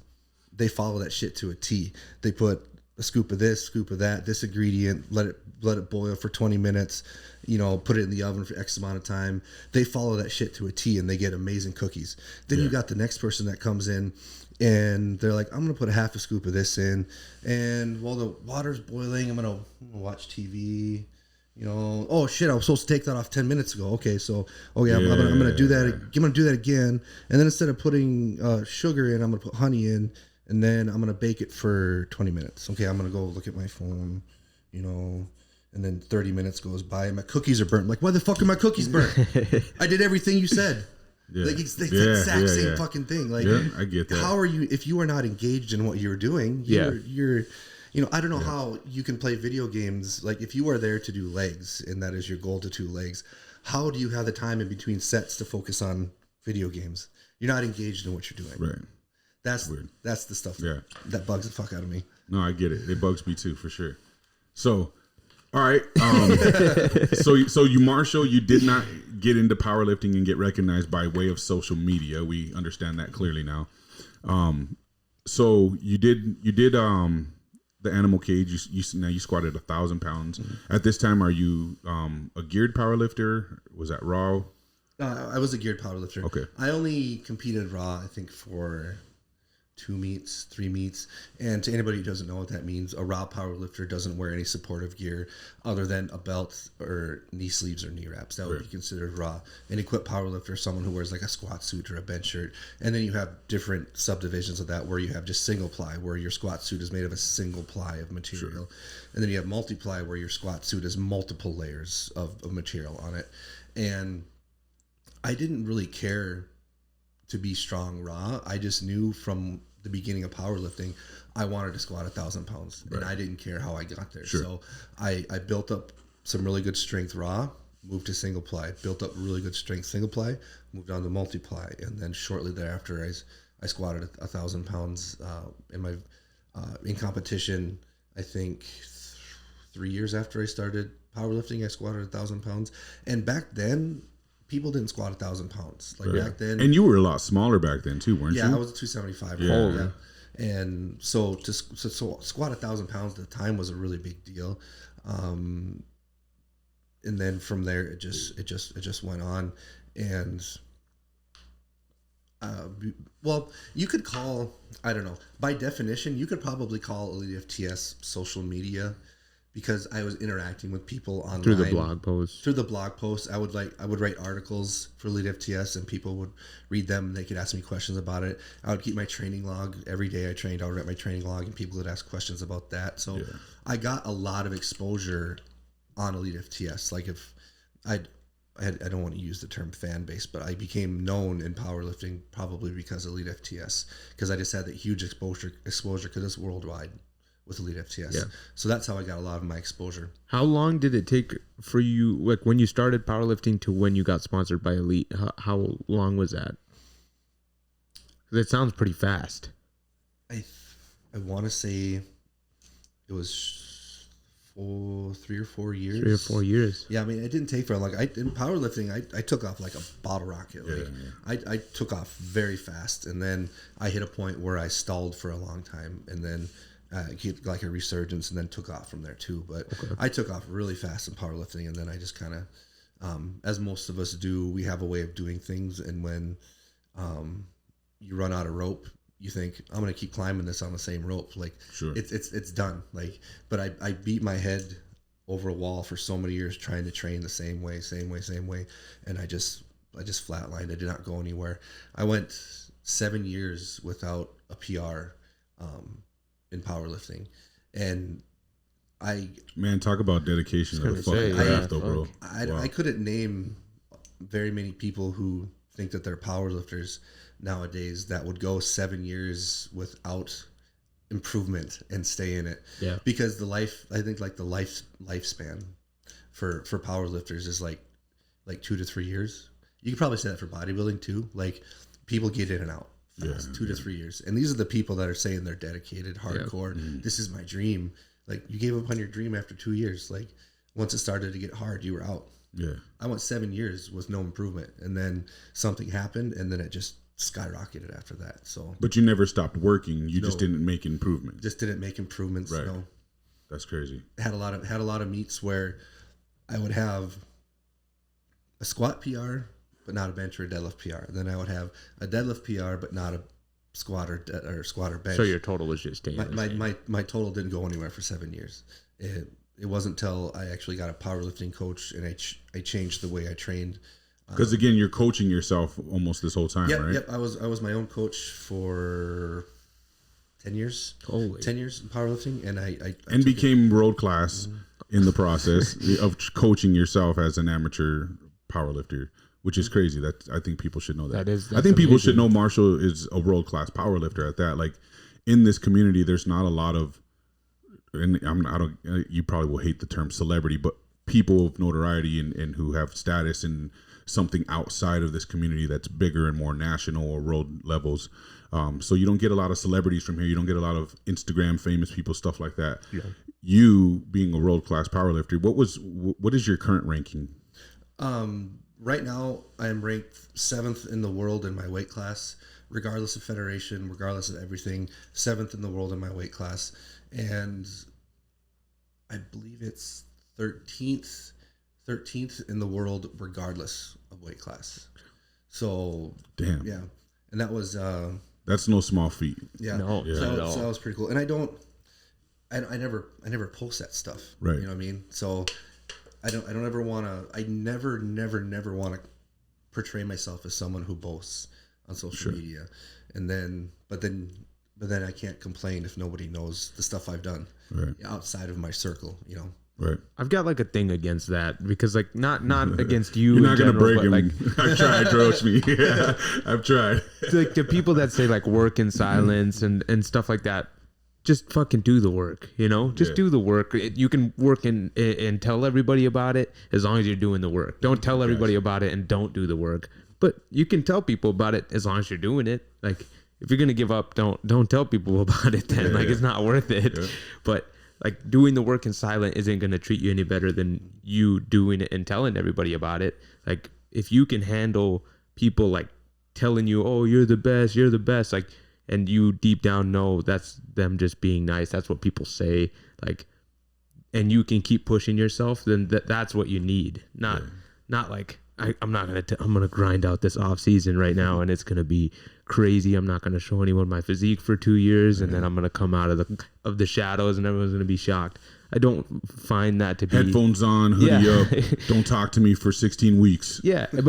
They follow that shit to a T. They put a scoop of this, scoop of that, this ingredient, let it boil for 20 minutes, put it in the oven for X amount of time. They follow that shit to a T and they get amazing cookies. Then you got the next person that comes in and they're like, I'm going to put a half a scoop of this in, and while the water's boiling, I'm going to watch TV. Oh shit, I was supposed to take that off 10 minutes ago. Okay, so I'm gonna do that. I'm gonna do that again, and then instead of putting sugar in, I'm gonna put honey in, and then I'm gonna bake it for 20 minutes. Okay, I'm gonna go look at my phone, and then 30 minutes goes by and my cookies are burnt. I'm like, why the fuck are my cookies burnt? I did everything you said. Yeah. Like it's the exact same fucking thing. Like, I get that. How are you if you are not engaged in what you're doing? You're I don't know how you can play video games. Like, if you are there to do legs and that is your goal to do legs, how do you have the time in between sets to focus on video games. You're not engaged in what you're doing. Right. That's weird. That's the stuff that bugs the fuck out of me. No, I get it. It bugs me too, for sure. So, all right. So you, Marshall, you did not get into powerlifting and get recognized by way of social media. We understand that clearly now. So you did the animal cage. Now you squatted 1,000 pounds. Mm-hmm. At this time, are you a geared powerlifter? Was that raw? I was a geared powerlifter. Okay. I only competed raw, I think, for 3 meets. And to anybody who doesn't know what that means, a raw powerlifter doesn't wear any supportive gear other than a belt or knee sleeves or knee wraps. That would be considered raw. An equipped powerlifter is someone who wears like a squat suit or a bench shirt. And then you have different subdivisions of that where you have just single ply, where your squat suit is made of a single ply of material. Sure. And then you have multiply, where your squat suit has multiple layers of material on it. And I didn't really care to be strong raw. I just knew from the beginning of powerlifting, I wanted to squat 1,000 pounds, and I didn't care how I got there. Sure. So I built up some really good strength raw, moved to single ply, built up really good strength single ply, moved on to multiply, and then shortly thereafter, I squatted 1,000 pounds in competition. I think 3 years after I started powerlifting, I squatted 1,000 pounds, and back then, people didn't squat 1,000 pounds back then. And you were a lot smaller back then too, weren't you? Yeah, I was 275. Yeah. And so to squat 1,000 pounds at the time was a really big deal. And then from there, it just went on. And well, you could call, I don't know, by definition, you could probably call Elite FTS social media, because I was interacting with people online through the blog posts. I would write articles for Elite FTS, and people would read them, and they could ask me questions about it. I would keep my training log every day I trained. I would write my training log, and people would ask questions about that. So I got a lot of exposure on Elite FTS. Like if I don't want to use the term fan base, but I became known in powerlifting probably because of Elite FTS, because I just had that huge exposure because it's worldwide with Elite FTS. Yeah. So that's how I got a lot of my exposure. How long did it take for you, like when you started powerlifting to when you got sponsored by Elite? How long was that? It sounds pretty fast. I want to say it was 3 or 4 years. 3 or 4 years. Yeah, I mean, it didn't take very long. In powerlifting, I took off like a bottle rocket. I took off very fast, and then I hit a point where I stalled for a long time, and then get like a resurgence, and then took off from there too. But I took off really fast in powerlifting, and then I just kind of, as most of us do, we have a way of doing things. And when you run out of rope, you think, I'm going to keep climbing this on the same rope. Like it's done. Like, but I beat my head over a wall for so many years trying to train the same way. And I just flatlined. I did not go anywhere. I went 7 years without a PR, in powerlifting, and talk about dedication to the fucking craft, though, bro. I couldn't name very many people who think that they're powerlifters nowadays that would go 7 years without improvement and stay in it. Yeah, because the lifespan for powerlifters is like 2 to 3 years. You could probably say that for bodybuilding too. Like, people get in and out. 2 to 3 years, and these are the people that are saying they're dedicated, hardcore. This is my dream. Like, you gave up on your dream after 2 years. Like, once it started to get hard, you were out. I went 7 years with no improvement, and then something happened, and then it just skyrocketed after that. So, but you never stopped working. You just didn't make improvements. Just didn't make improvements. Right. No. That's crazy. Had a lot of meets where I would have a squat PR, but not a bench or a deadlift PR. Then I would have a deadlift PR, but not a squat or squat or bench. So your total was just staying. My total didn't go anywhere for 7 years. It wasn't until I actually got a powerlifting coach, and I changed the way I trained. Because again, you're coaching yourself almost this whole time, right? Yep. I was my own coach for 10 years. 10 years in powerlifting, and I became world class in the process of coaching yourself as an amateur powerlifter. Which is crazy. I think people should know that. I think people should know Marshall is a world-class powerlifter at that. Like, in this community, there's not a lot of, and you probably will hate the term celebrity, but people of notoriety and who have status in something outside of this community that's bigger and more national or world levels. So you don't get a lot of celebrities from here. You don't get a lot of Instagram famous people, stuff like that. Yeah. You being a world-class powerlifter, what is your current ranking? Right now I am ranked 7th in the world in my weight class, regardless of federation, regardless of everything. 7th in the world in my weight class. And I believe it's 13th in the world regardless of weight class. So damn. Yeah. And that was that's no small feat. Yeah. No, yeah. So that was pretty cool. And I never post that stuff. Right. You know what I mean? So I don't ever want to, I never want to portray myself as someone who boasts on social media. And then, but then I can't complain if nobody knows the stuff I've done outside of my circle, you know? Right. I've got like a thing against that because like not against you. You're not going to break him. Like, I've tried, trust me. Yeah, I've tried. Like the people that say like work in silence and stuff like that, just fucking do the work, you know? Just do the work. You can work and tell everybody about it as long as you're doing the work. Don't tell everybody about it and don't do the work. But you can tell people about it as long as you're doing it. Like if you're gonna give up, don't tell people about it then. It's not worth it. Yeah. But like doing the work in silent isn't gonna treat you any better than you doing it and telling everybody about it. Like if you can handle people like telling you, oh, you're the best, like, and you deep down know that's them just being nice. That's what people say. Like, and you can keep pushing yourself. Then that's what you need. Not like I'm gonna grind out this off season right now, and it's gonna be crazy. I'm not gonna show anyone my physique for 2 years, and then I'm gonna come out of the shadows, and everyone's gonna be shocked. I don't find that to be headphones on, hoodie up. Don't talk to me for 16 weeks. Yeah, but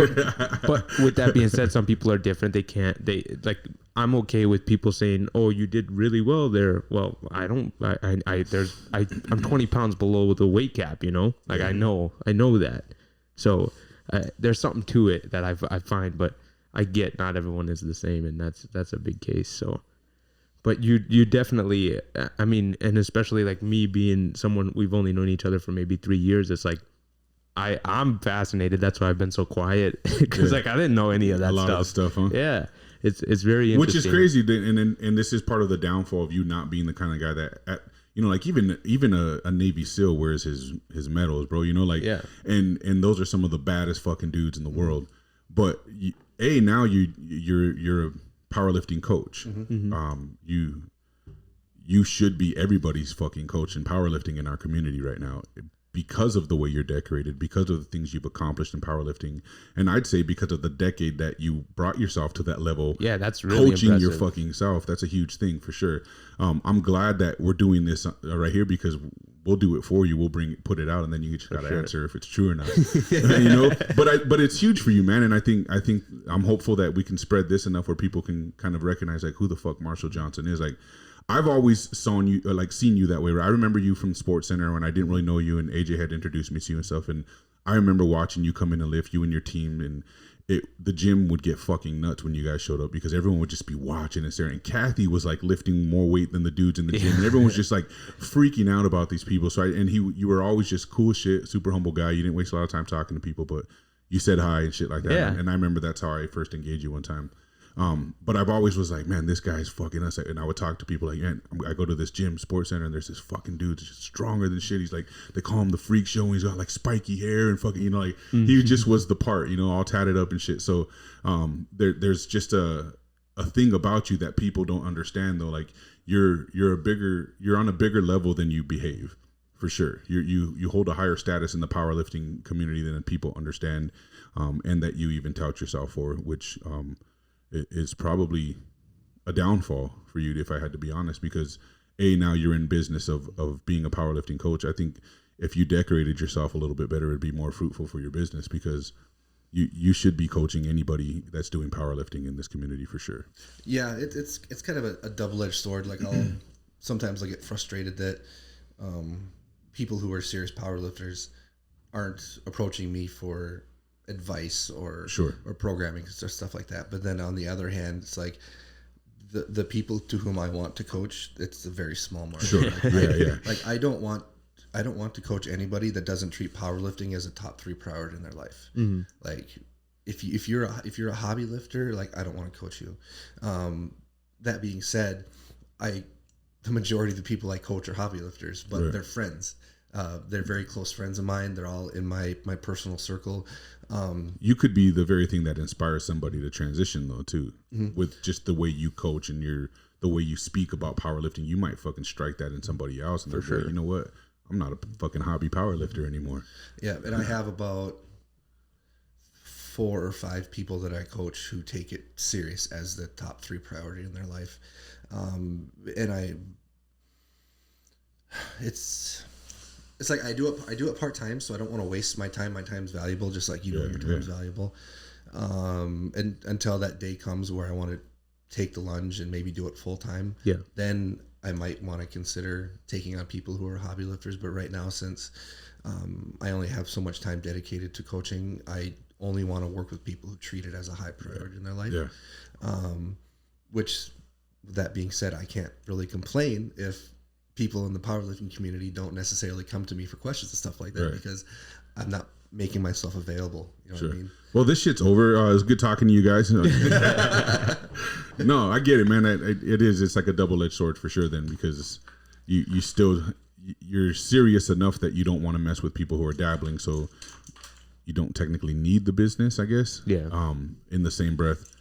with that being said, some people are different. They like. I'm okay with people saying, "Oh, you did really well there." Well, I don't. I'm 20 pounds below the weight cap. You know, like I know that. So there's something to it that I find, but I get not everyone is the same, and that's a big case. So, but you definitely. I mean, and especially like me being someone we've only known each other for maybe 3 years. It's like I'm fascinated. That's why I've been so quiet because like I didn't know any of that stuff. A lot of stuff, huh? Yeah. It's very interesting. Which is crazy, and this is part of the downfall of you not being the kind of guy that, like even a Navy SEAL wears his medals, bro. You know, like and those are some of the baddest fucking dudes in the world. But now you're a powerlifting coach. You should be everybody's fucking coach in powerlifting in our community right now. Because of the way you're decorated, because of the things you've accomplished in powerlifting, and I'd say because of the decade that you brought yourself to that level. Yeah, that's really coaching impressive. Your fucking self. That's a huge thing for sure. I'm glad that we're doing this right here because we'll do it for you. We'll put it out, and then you just gotta answer if it's true or not. You know, but it's huge for you, man. And I think I'm hopeful that we can spread this enough where people can kind of recognize like who the fuck Marshall Johnson is. Like, I've always seen you that way. I remember you from Sports Center when I didn't really know you, and AJ had introduced me to you and stuff. And I remember watching you come in and lift, you and your team, and the gym would get fucking nuts when you guys showed up because everyone would just be watching and staring. And Kathy was like lifting more weight than the dudes in the gym, and everyone was just like freaking out about these people. So you were always just cool shit, super humble guy. You didn't waste a lot of time talking to people, but you said hi and shit like that. Yeah. And I remember that's how I first engaged you one time. But I've always was like, man, this guy's fucking us. And I would talk to people like, man, I go to this gym, Sports Center, and there's this fucking dude that's just stronger than shit. He's like, they call him the Freakshow, and he's got like spiky hair and fucking, you know, like he just was the part, you know, all tatted up and shit. So there's just a thing about you that people don't understand though. Like you're on a bigger level than you behave, for sure. You hold a higher status in the powerlifting community than people understand, and that you even tout yourself for, which is probably a downfall for you, if I had to be honest, because now you're in business of being a powerlifting coach. I think if you decorated yourself a little bit better, it'd be more fruitful for your business because you should be coaching anybody that's doing powerlifting in this community for sure. Yeah, it's kind of a double-edged sword. Like sometimes I get frustrated that people who are serious powerlifters aren't approaching me for advice or programming or stuff like that. But then on the other hand, it's like the people to whom I want to coach, it's a very small market. Sure. Like I don't want I don't want to coach anybody that doesn't treat powerlifting as a top 3 priority in their life. Like if you're a hobby lifter, like I don't want to coach you. That being said, the majority of the people I coach are hobby lifters, but they're friends. They're very close friends of mine. They're all in my personal circle. You could be the very thing that inspires somebody to transition though too, with just the way you coach and the way you speak about powerlifting. You might fucking strike that in somebody else, and they're like, you know what? I'm not a fucking hobby powerlifter anymore. Yeah, and I have about 4 or 5 people that I coach who take it serious as the top 3 priority in their life, it's like I do it part time, so I don't want to waste my time. My time's valuable, just like your time's valuable. And until that day comes where I want to take the lunge and maybe do it full time, then I might want to consider taking on people who are hobby lifters. But right now, since I only have so much time dedicated to coaching, I only want to work with people who treat it as a high priority in their life. Which, that being said, I can't really complain if people in the powerlifting community don't necessarily come to me for questions and stuff like that, because I'm not making myself available. You know what I mean? Well, this shit's over. It was good talking to you guys. No, I get it, man. It is. It's like a double-edged sword for sure then, because you're serious enough that you don't want to mess with people who are dabbling, so you don't technically need the business, I guess. Yeah. In the same breath,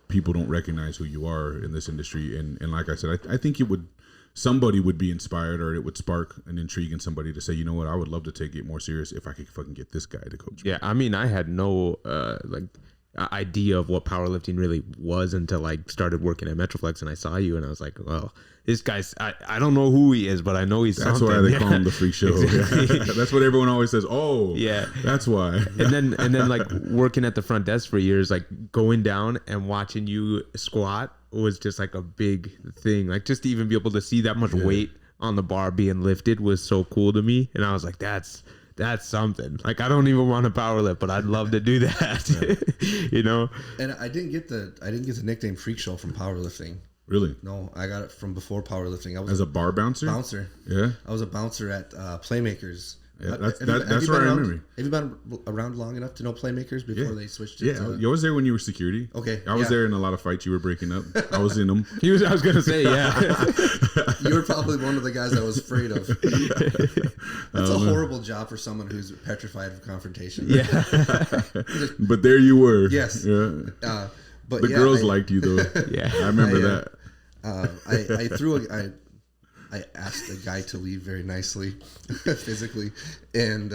people don't recognize who you are in this industry. And like I said, I think somebody would be inspired, or it would spark an intrigue in somebody to say, you know what, I would love to take it more serious if I could fucking get this guy to coach me. Yeah, I mean, I had no idea of what powerlifting really was until I started working at Metroflex, and I saw you, and I was like, well, this guy's, I don't know who he is, but I know he's That's something. Why they call him the Freakshow. Exactly. That's what everyone always says. Oh, yeah, that's why. and then like working at the front desk for years, like going down and watching you squat was just like a big thing. Like just to even be able to see that much weight on the bar being lifted was so cool to me. And I was like, that's something. Like I don't even want to power lift, but I'd love to do that. You know? And I didn't get the nickname Freak Show from powerlifting. Really? No, I got it from before powerlifting. I was as a bar bouncer. Yeah. I was a bouncer at Playmakers. Yeah, that's what I remember. Have you been around long enough to know Playmakers before they switched it? Yeah, you was there when you were security. Okay, I was there in a lot of fights you were breaking up. I was in them. I was gonna say, yeah. You were probably one of the guys I was afraid of. That's a horrible job for someone who's petrified of confrontation. Yeah, but there you were. Yes. Yeah. But the girls liked you though. Yeah, I remember that. I asked the guy to leave very nicely, physically, and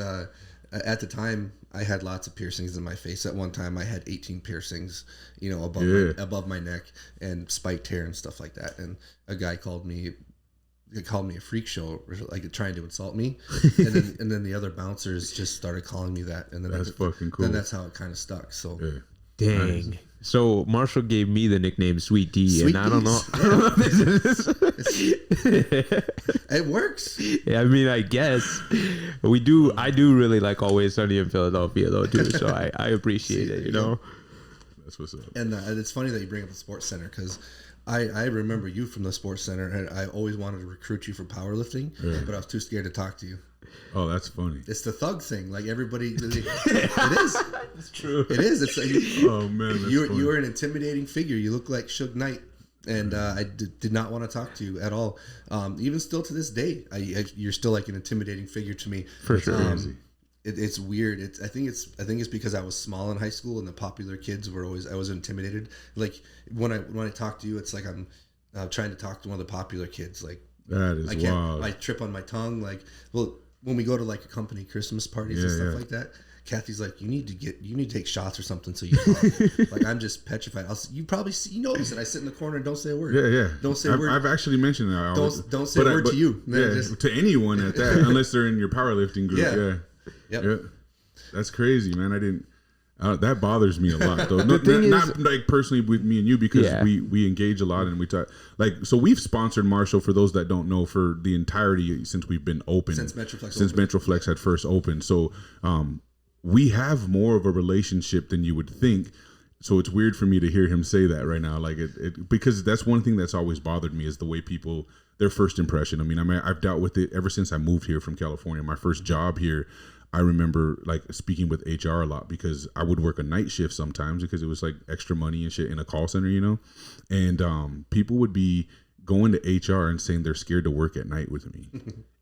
at the time I had lots of piercings in my face. At one time, I had 18 piercings, above my neck, and spiked hair and stuff like that. And a guy called me a freak show, like trying to insult me, and then the other bouncers just started calling me that, and then that's fucking cool. Then that's how it kind of stuck. So. Yeah. Dang. Nice. So Marshall gave me the nickname Sweet D, and I don't know. It works. Yeah, I mean, I guess I do really like Always Sunny in Philadelphia though too. So I appreciate it. You know. That's what's up. And it's funny that you bring up the sports center, because I remember you from the sports center, and I always wanted to recruit you for powerlifting, but I was too scared to talk to you. Oh, that's funny. It's the thug thing. Like everybody, it is. It's true. It is. It's like, oh man, that's funny. You were an intimidating figure. You look like Suge Knight, and I did not want to talk to you at all. Even still to this day, you're still like an intimidating figure to me. For sure. It's weird. I think it's because I was small in high school, and the popular kids I was intimidated. Like when I talk to you, it's like I'm trying to talk to one of the popular kids. Like that is wild. I trip on my tongue. Like, well, when we go to like a company Christmas parties and stuff like that, Kathy's like, you need to take shots or something so you talk. Like I'm just petrified. You probably notice that I sit in the corner and don't say a word. Yeah. Don't say a word. I've actually mentioned that. Don't say a word to you. To anyone at that, unless they're in your powerlifting group. Yep. Yeah. That's crazy, man. I didn't. That bothers me a lot, though. Not like personally with me and you, because we engage a lot and we talk. Like, so we've sponsored Marshall, for those that don't know, for the entirety since we've been open. Since So it's weird for me to hear him say that right now, like because that's one thing that's always bothered me is the way people, their first impression. I mean, I've dealt with it ever since I moved here from California. My first job here, I remember like speaking with HR a lot because I would work a night shift sometimes because it was like extra money and shit in a call center, you know, and people would be going to HR and saying they're scared to work at night with me,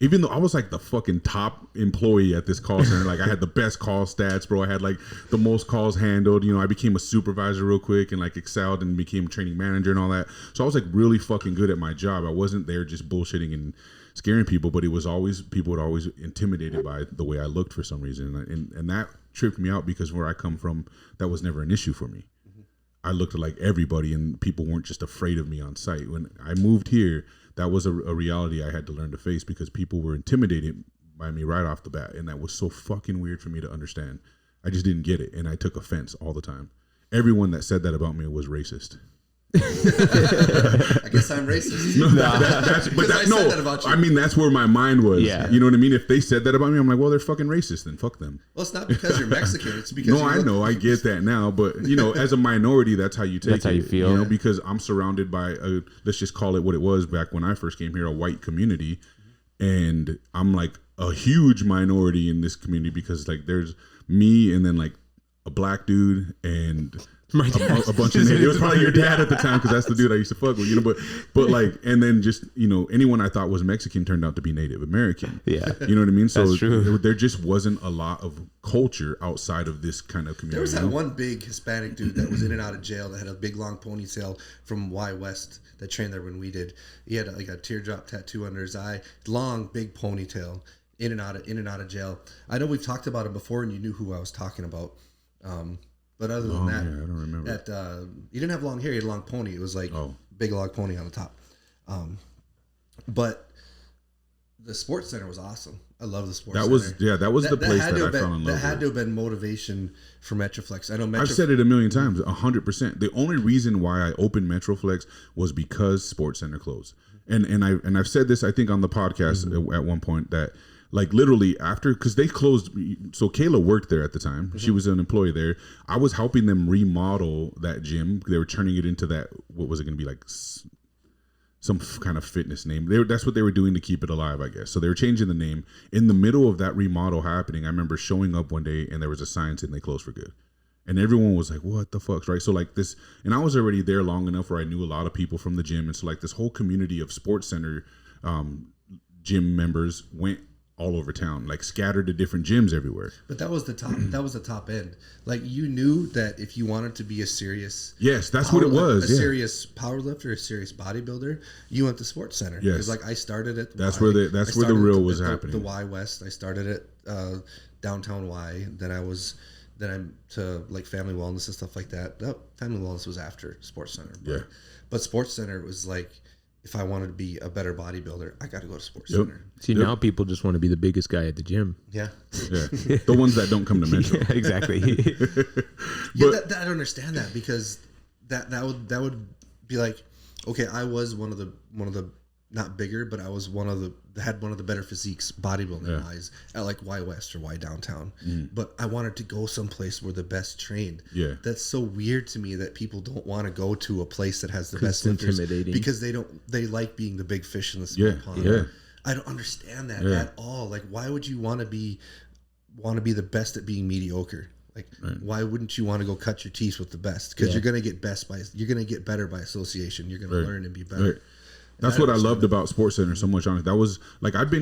even though I was like the fucking top employee at this call center. Like I had the best call stats, bro. I had like the most calls handled. You know, I became a supervisor real quick and like excelled and became training manager and all that. So I was like really fucking good at my job. I wasn't there just bullshitting and scaring people, but it was always, people would always intimidated by the way I looked for some reason. And that tripped me out because where I come from, that was never an issue for me. I looked like everybody and people weren't just afraid of me on site. When I moved here, that was a reality I had to learn to face because people were intimidated by me right off the bat. And that was so fucking weird for me to understand. I just didn't get it. And I took offense all the time. Everyone that said that about me was racist. I guess I'm racist. No, that about you. I mean, that's where my mind was. Yeah. You know what I mean? If they said that about me, I'm like, well, they're fucking racist. Then fuck them. Well, it's not because you're Mexican. It's because no, I know, I get that now, but you know, as a minority, that's how you take it. That's how you feel. You know, because I'm surrounded by let's just call it what it was back when I first came here, a white community, and I'm like a huge minority in this community because like there's me and then like a black dude and a bunch of men. It was probably your dad at the time because that's the dude I used to fuck with, you know. But like, and then just, you know, anyone I thought was Mexican turned out to be Native American. Yeah, you know what I mean. So that's true. There just wasn't a lot of culture outside of this kind of community. There was that one big Hispanic dude that was in and out of jail that had a big long ponytail from Y West that trained there when we did. He had like a teardrop tattoo under his eye, long big ponytail, in and out of jail. I know we've talked about him before, and you knew who I was talking about. But other than that, yeah, I don't remember. He didn't have long hair. He had a long pony. It was like big long pony on the top. But the sports center was awesome. I love the sports center. That was the place that I fell in love with. That had to have been motivation for Metroflex. I know I've said it a million times, 100%. The only reason why I opened Metroflex was because Sports Center closed. And I've said this, I think, on the podcast at one point that like literally after, because they closed. So Kayla worked there at the time. Mm-hmm. She was an employee there. I was helping them remodel that gym. They were turning it into that, what was it going to be, like some kind of fitness name. That's what they were doing to keep it alive, I guess. So they were changing the name. In the middle of that remodel happening, I remember showing up one day and there was a sign saying they closed for good. And everyone was like, what the fuck, right? So like this, and I was already there long enough where I knew a lot of people from the gym. And so like this whole community of Sports Center gym members went all over town, like scattered to different gyms everywhere. But that was the top. That was the top end. Like you knew that if you wanted to be a serious, yes, that's what it was. A serious powerlifter, a serious bodybuilder, you went to Sports Center. Yes, because like I started at that's where the real was happening. The Y West. I started at downtown Y. Then I'm to like Family Wellness and stuff like that. Family Wellness was after Sports Center. But Sports Center was like, if I wanted to be a better bodybuilder, I got to go to Sports Center. See, now people just want to be the biggest guy at the gym. Yeah. The ones that don't come to Metro. Yeah, exactly. But I don't understand that because that would be like, okay, I was one of the not bigger, but I was had one of the better physiques bodybuilding wise at like Y West or Y Downtown. But I wanted to go someplace where the best trained. Yeah. That's so weird to me that people don't want to go to a place that has the best lifters intimidating because they like being the big fish in the small pond. Yeah. I don't understand that at all. Like, why would you want to be the best at being mediocre? Like, why wouldn't you want to go cut your teeth with the best? Because you're gonna get better by association. You're gonna learn and be better. Right. That's what I loved about Sports Center so much. Honestly, that was like I've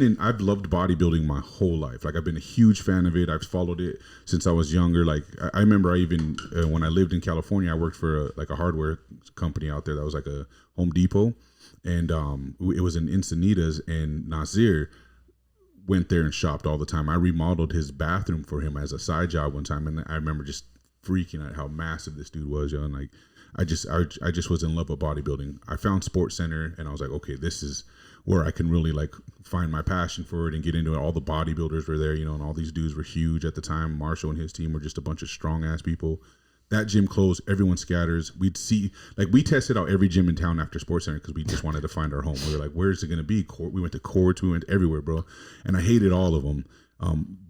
loved bodybuilding my whole life. Like I've been a huge fan of it. I've followed it since I was younger. Like I remember when I lived in California, I worked for a hardware company out there that was like a Home Depot, and it was in Encinitas, and Nasir went there and shopped all the time. I remodeled his bathroom for him as a side job one time, and I remember just freaking out how massive this dude was, yo, and like. I just was in love with bodybuilding. I found Sports Center and I was like, okay, this is where I can really like find my passion for it and get into it. All the bodybuilders were there, you know, and all these dudes were huge at the time. Marshall and his team were just a bunch of strong ass people. That gym closed. Everyone scatters. We tested out every gym in town after Sports Center because we just wanted to find our home. We were like, where's it going to be? We went to Courts. We went everywhere, bro. And I hated all of them.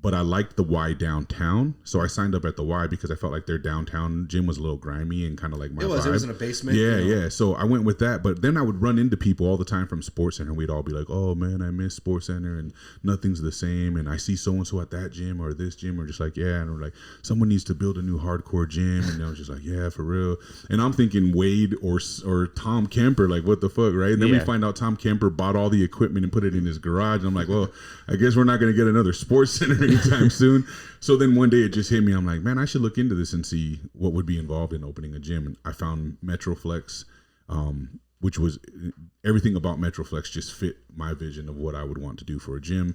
But I liked the Y downtown, so I signed up at the Y because I felt like their downtown gym was a little grimy and kind of like my vibe. It was in a basement. Yeah, yeah. So I went with that, but then I would run into people all the time from Sports Center. We'd all be like, "Oh man, I miss Sports Center, and nothing's the same." And I see so and so at that gym or this gym, or just like, yeah, and we're like, someone needs to build a new hardcore gym, and I was just like, yeah, for real. And I'm thinking Wade or Tom Kemper, like, what the fuck, right? And then we find out Tom Kemper bought all the equipment and put it in his garage. And I'm like, well, I guess we're not going to get another Sports Center anytime soon. So then one day it just hit me. I'm like, man, I should look into this and see what would be involved in opening a gym. And I found Metroflex, which was everything about Metroflex just fit my vision of what I would want to do for a gym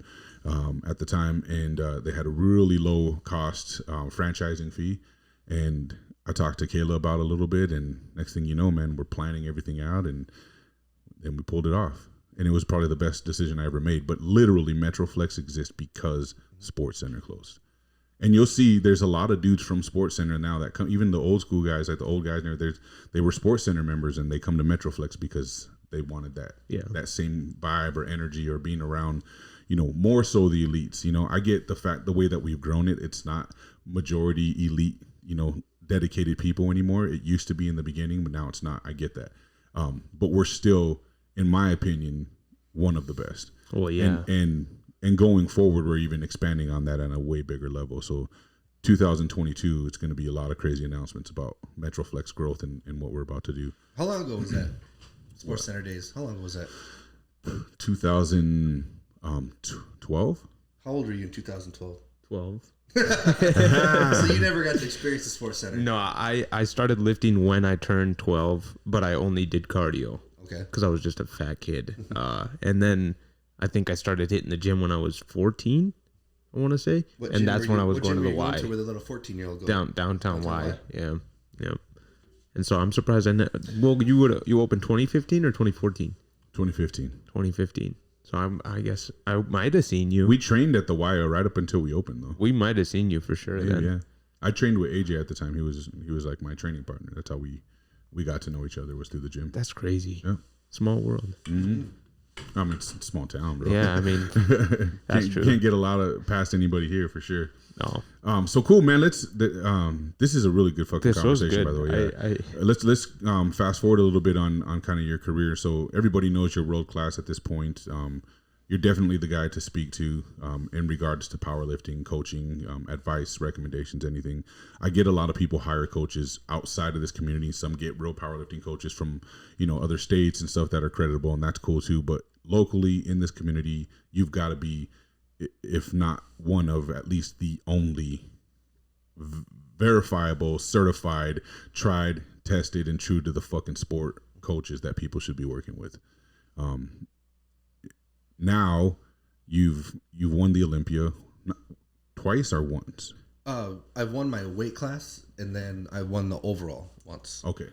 at the time. And they had a really low cost franchising fee. And I talked to Kayla about it a little bit. And next thing you know, man, we're planning everything out. And then we pulled it off. And it was probably the best decision I ever made. But literally, Metroflex exists because Sports Center closed. And you'll see there's a lot of dudes from Sports Center now that come, even the old school guys, like the old guys, they were Sports Center members and they come to Metroflex because they wanted that same vibe or energy or being around, more so the elites. I get the way that we've grown it. It's not majority elite, dedicated people anymore. It used to be in the beginning, but now it's not. I get that. But we're still, in my opinion, one of the best. Well, yeah. And going forward, we're even expanding on that on a way bigger level. So 2022, it's going to be a lot of crazy announcements about Metroflex growth and what we're about to do. How long ago was that? Sports Center days. How long ago was that? 2012. How old were you in 2012? 12. So you never got to experience the Sports Center? No, I started lifting when I turned 12, but I only did cardio. Okay. Because I was just a fat kid. And then I think I started hitting the gym when I was 14, I want to say. And that's when I was going to the Y. Where the little 14-year-old go? Downtown Y. Yeah. Yeah. And so I'm surprised. You opened 2015 or 2014? 2015. 2015. So I guess I might have seen you. We trained at the Y right up until we opened, though. We might have seen you for sure. Then. Yeah. I trained with AJ at the time. He was like my training partner. That's how we got to know each other, was through the gym. That's crazy. Yeah. Small world. Mm-hmm. I mean, it's a small town, bro. Yeah, I mean, that's true. Can't get a lot of past anybody here for sure. No. So cool, man. This is a really good fucking conversation, by the way. Yeah. Let's fast forward a little bit on kind of your career. So everybody knows you're world class at this point. You're definitely the guy to speak to in regards to powerlifting, coaching, advice, recommendations, anything. I get a lot of people hire coaches outside of this community. Some get real powerlifting coaches from, other states and stuff that are creditable, and that's cool too. But locally in this community, you've got to be, if not one of, at least the only verifiable, certified, tried, tested, and true to the fucking sport coaches that people should be working with. Now you've won the Olympia twice or once? I've won my weight class and then I won the overall once. Okay.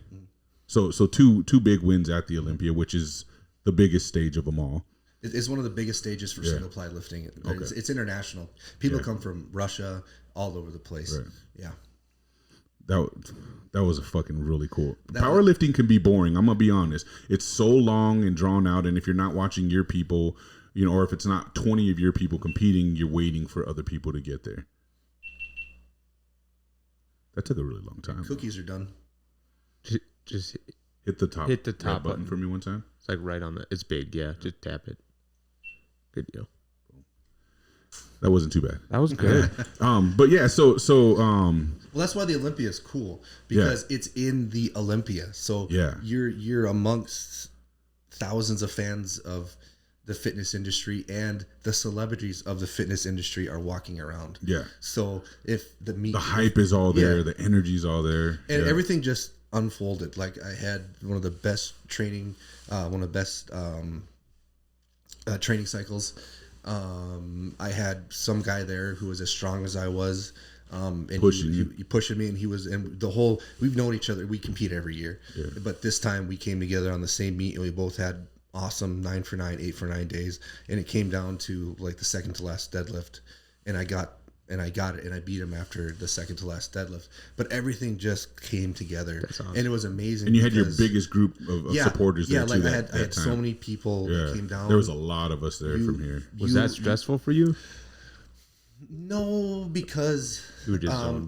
So two big wins at the Olympia, which is the biggest stage of them all. It's one of the biggest stages for single ply lifting. It's international. People come from Russia, all over the place. Right. Yeah. That was a fucking really cool. Powerlifting can be boring. I'm gonna be honest. It's so long and drawn out, and if you're not watching your people, or if it's not 20 of your people competing, you're waiting for other people to get there. That took a really long time. Cookies are done. Just hit the top. Hit the top button for me one time. It's like right on the. It's big. Yeah, just tap it. Good deal. That wasn't too bad. That was good. But yeah, so well, that's why the Olympia is cool, because it's in the Olympia. So you're amongst thousands of fans of the fitness industry, and the celebrities of the fitness industry are walking around. Yeah. So if the hype is all there, the energy's all there, and everything just unfolded. Like I had one of the best training, training cycles. I had some guy there who was as strong as I was, and he pushing me, and he was, and the whole, we've known each other. We compete every year, but this time we came together on the same meet, and we both had awesome 9 for 9, 8 for 9 days, and it came down to like the second to last deadlift, and I got it, and I beat him after the second to last deadlift. But everything just came together, awesome. And it was amazing. And you had your biggest group of supporters there too. I had so many people that came down. There was a lot of us there from here. Was that stressful for you? No, because I'm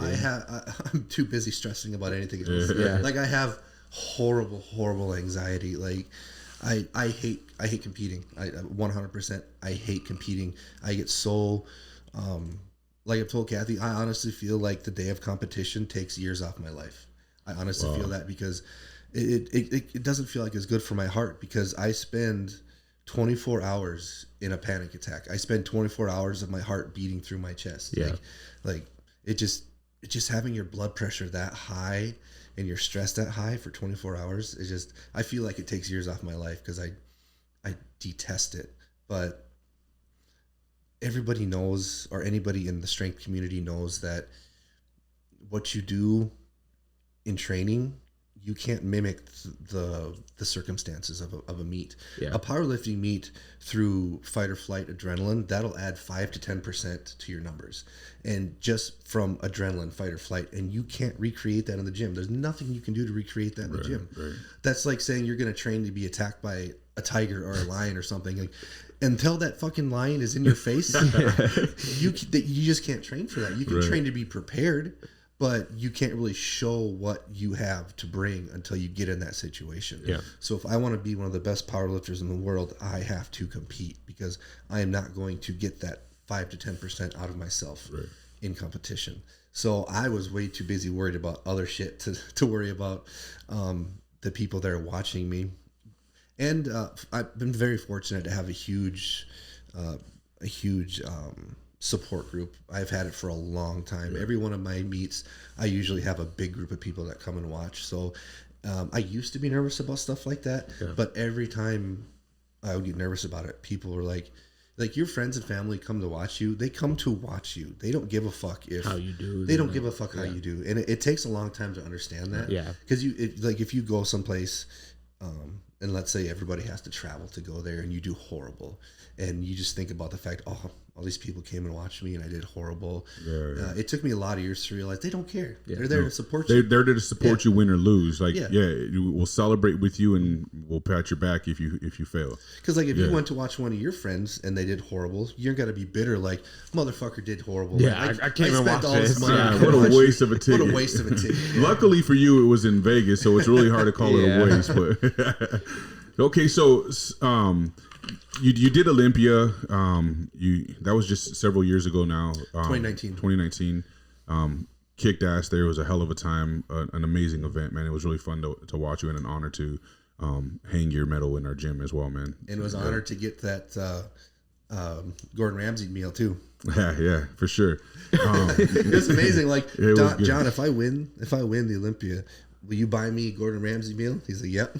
too busy stressing about anything else. Yeah. Like I have horrible anxiety. Like I hate competing. I 100% I hate competing. I get so like I've told Kathy, I honestly feel like the day of competition takes years off my life. I honestly feel that because it doesn't feel like it's good for my heart, because I spend 24 hours in a panic attack. I spend 24 hours of my heart beating through my chest. Yeah. Like it just having your blood pressure that high and your stress that high for 24 hours is just, I feel like it takes years off my life because I detest it. But everybody knows, or anybody in the strength community knows, that what you do in training, you can't mimic the circumstances of a meet. Yeah. A powerlifting meet, through fight or flight adrenaline, that'll add 5 to 10% to your numbers, and just from adrenaline, fight or flight, and you can't recreate that in the gym. There's nothing you can do to recreate that in the gym. Right. That's like saying you're going to train to be attacked by a tiger or a lion or something. Like, until that fucking lion is in your face, you just can't train for that. You can train to be prepared, but you can't really show what you have to bring until you get in that situation. Yeah. So if I want to be one of the best powerlifters in the world, I have to compete, because I am not going to get that 5 to 10% out of myself in competition. So I was way too busy worried about other shit to worry about the people that are watching me. And I've been very fortunate to have a huge support group. I've had it for a long time. Every one of my meets, I usually have a big group of people that come and watch. So I used to be nervous about stuff like that, but every time I would get nervous about it, people were like your friends and family come to watch you. They come to watch you. They don't give a fuck how you do. They don't give a fuck how you do. And it takes a long time to understand that. Yeah. Because if you go someplace, and let's say everybody has to travel to go there, and you do horrible, and you just think about the fact, all these people came and watched me and I did horrible. It took me a lot of years to realize they don't care. They're there to support you. They're there to support you, win or lose. Like, we'll celebrate with you and we'll pat your back if you fail. Because like if you went to watch one of your friends and they did horrible, you're gonna be bitter. Like, motherfucker did horrible. Yeah, like, I can't even watch this. What a waste of a ticket. What a waste of a ticket. Luckily for you, it was in Vegas, so it's really hard to call it a waste. But okay, so you did Olympia. That was just several years ago now. 2019. Kicked ass there. It was a hell of a time. An amazing event, man. It was really fun to watch you, and an honor to hang your medal in our gym as well, man. And it was an honor to get that Gordon Ramsay meal too. Yeah, for sure. It was amazing. Like, John, if I win the Olympia, will you buy me Gordon Ramsay meal? He's like, yep.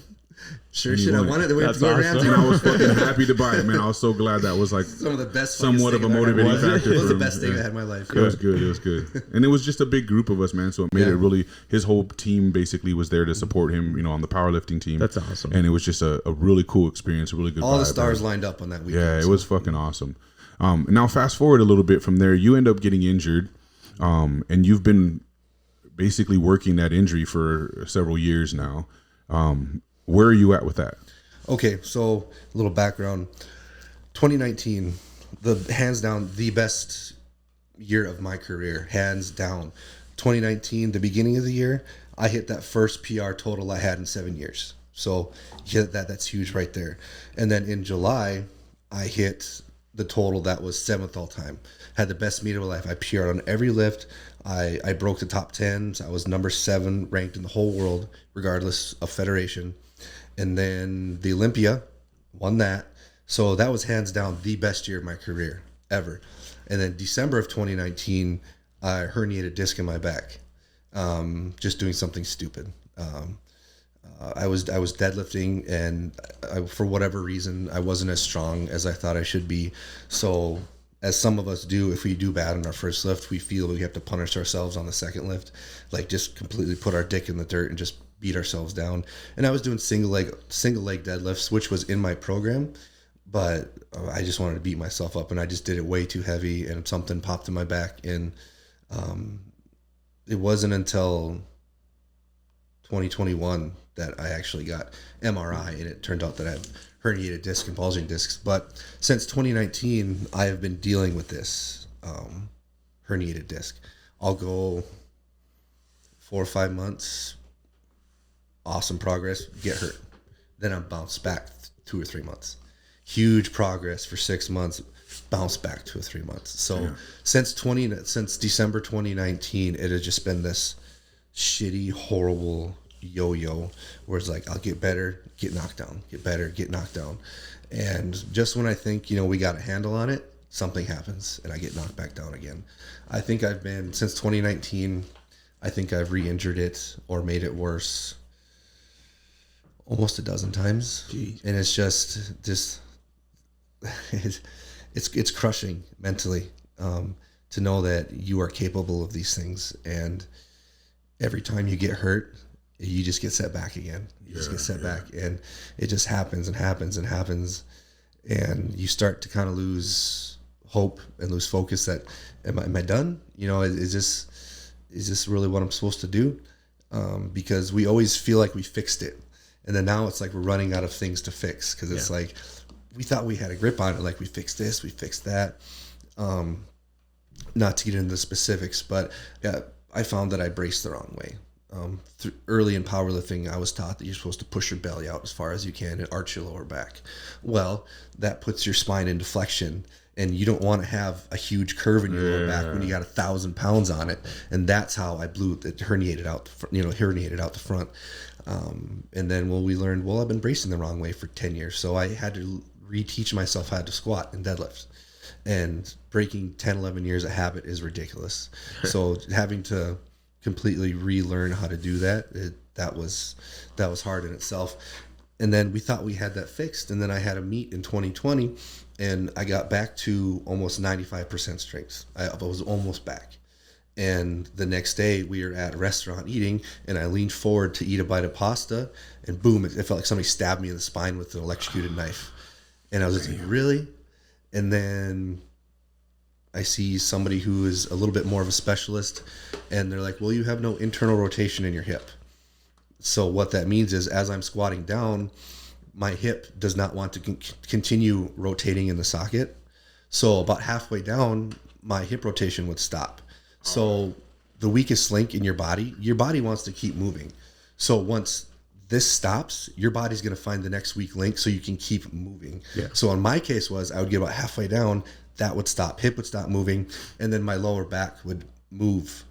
Sure shit, I wanted to win to Gordon Ramsay. And I was fucking happy to buy it, man. I was so glad that was like some of the best, somewhat of a motivating factor. It was the best thing I had in my life. It was good. And it was just a big group of us, man. So it made it really, his whole team basically was there to support him, on the powerlifting team. That's awesome. And it was just a really cool experience, a really good all vibe, the stars lined up on that weekend. Yeah, it was fucking awesome. Now fast forward a little bit from there, you end up getting injured, and you've been basically working that injury for several years now. Where are you at with that? Okay, so a little background. 2019, hands down the best year of my career, hands down. 2019, the beginning of the year, I hit that first PR total I had in 7 years. So that's huge right there. And then in July, I hit the total that was 7th all time. Had the best meet of my life. I PR'd on every lift. I broke the top 10s. I was number 7 ranked in the whole world, regardless of federation. And then the Olympia, won that. So that was hands down the best year of my career ever. And then December of 2019, I herniated disc in my back, just doing something stupid. I was deadlifting, and for whatever reason, I wasn't as strong as I thought I should be. So as some of us do, if we do bad on our first lift, we feel we have to punish ourselves on the second lift, like just completely put our dick in the dirt and just beat ourselves down. And I was doing single leg deadlifts, which was in my program, but I just wanted to beat myself up, and I just did it way too heavy, and something popped in my back. And it wasn't until 2021 that I actually got MRI, and it turned out that I have herniated disc and bulging discs. But since 2019, I have been dealing with this herniated disc. I'll go 4 or 5 months, awesome progress, get hurt. Then I'm bounced back 2 or 3 months. Huge progress for 6 months, bounce back 2 or 3 months. So since December 2019, it has just been this shitty, horrible yo-yo where it's like I'll get better, get knocked down, get better, get knocked down. And just when I think, we got a handle on it, something happens and I get knocked back down again. I think I've been, since 2019, I think I've re-injured it or made it worse almost a dozen times. Jeez. And it's just it's crushing mentally to know that you are capable of these things, and every time you get hurt, you just get set back again. You just get set back, and it just happens and happens and happens, and you start to kind of lose hope and lose focus. That am I done? Is this really what I'm supposed to do? Because we always feel like we fixed it, and then now it's like we're running out of things to fix, because it's like we thought we had a grip on it, like we fixed this, we fixed that. Not to get into the specifics, but I found that I braced the wrong way. Early in powerlifting, I was taught that you're supposed to push your belly out as far as you can and arch your lower back. Well, that puts your spine into flexion, and you don't want to have a huge curve in your lower back when you got 1,000 pounds on it. And that's how I blew it, herniated out the front. And then we learned, I've been bracing the wrong way for 10 years. So I had to reteach myself how to squat and deadlift. And breaking 10, 11 years of habit is ridiculous. So having to completely relearn how to do that, that was hard in itself. And then we thought we had that fixed. And then I had a meet in 2020, and I got back to almost 95% strength. I was almost back. And the next day we were at a restaurant eating, and I leaned forward to eat a bite of pasta, and boom, it felt like somebody stabbed me in the spine with an electrocuted knife. And I was just like, really? And then I see somebody who is a little bit more of a specialist, and they're like, you have no internal rotation in your hip. So what that means is, as I'm squatting down, my hip does not want to continue rotating in the socket. So about halfway down, my hip rotation would stop. So the weakest link in your body wants to keep moving. So once this stops, your body's going to find the next weak link so you can keep moving. Yeah. So in my case I would get about halfway down, that would stop, hip would stop moving, and then my lower back would move.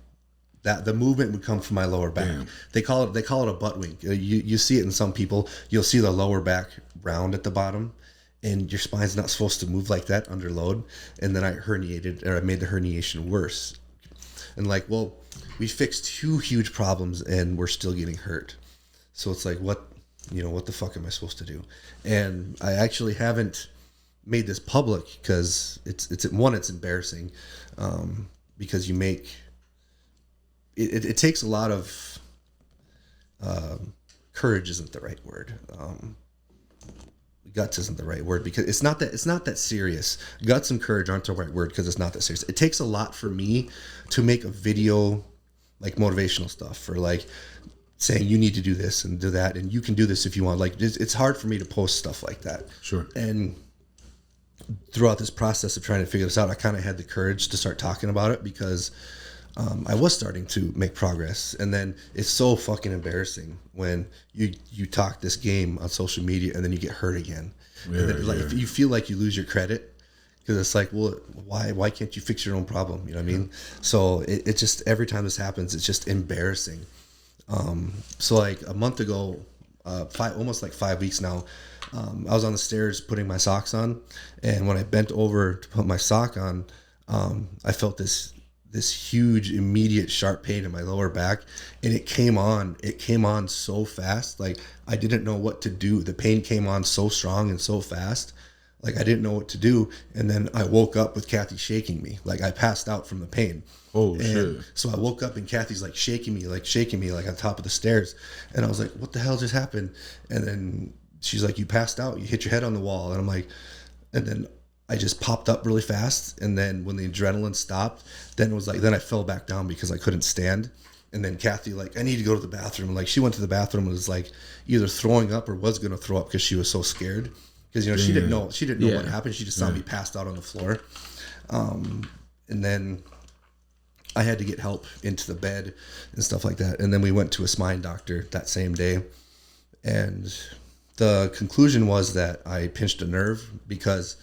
That the movement would come from my lower back. Damn. They call it a butt wink. You see it in some people. You'll see the lower back round at the bottom, and your spine's not supposed to move like that under load. And then I made the herniation worse. And we fixed 2 huge problems, and we're still getting hurt. So it's like, what the fuck am I supposed to do? And I actually haven't made this public because it's embarrassing, because you make it takes a lot of courage isn't the right word. Guts isn't the right word, because it's not that serious. Guts and courage aren't the right word, because it's not that serious. It takes a lot for me to make a video like motivational stuff, or like saying you need to do this and do that, and you can do this if you want. Like it's hard for me to post stuff like that. Sure. And throughout this process of trying to figure this out, I kind of had the courage to start talking about it, because I was starting to make progress. And then it's so fucking embarrassing when you talk this game on social media and then you get hurt again. Yeah, and then, if you feel like you lose your credit, because it's like, why can't you fix your own problem? You know what I mean? So it just, every time this happens, it's just embarrassing. So like a month ago, almost like 5 weeks now, I was on the stairs putting my socks on, and when I bent over to put my sock on, I felt this huge, immediate, sharp pain in my lower back, and it came on so fast. Like I didn't know what to do. The pain came on so strong and so fast, like I didn't know what to do. And then I woke up with Kathy shaking me, like I passed out from the pain. Oh shit! So I woke up and Kathy's like shaking me like on top of the stairs, and I was like, "What the hell just happened?" And then she's like, "You passed out. You hit your head on the wall." And I'm like, and then I just popped up really fast, and then when the adrenaline stopped, then I fell back down because I couldn't stand. And then Kathy, like, I need to go to the bathroom. And like, she went to the bathroom and was like either throwing up or was gonna throw up because she was so scared. Because she didn't know what happened. She just saw me passed out on the floor. And then I had to get help into the bed and stuff like that. And then we went to a spine doctor that same day. And the conclusion was that I pinched a nerve because,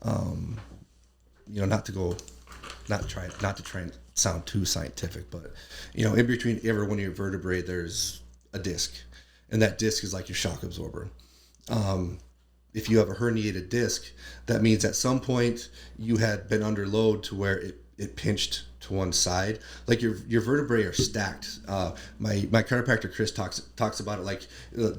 not to try and sound too scientific, but, in between every one of your vertebrae, there's a disc. And that disc is like your shock absorber. If you have a herniated disc, that means at some point you had been under load to where it pinched to one side. Like your vertebrae are stacked. My chiropractor Chris talks about it like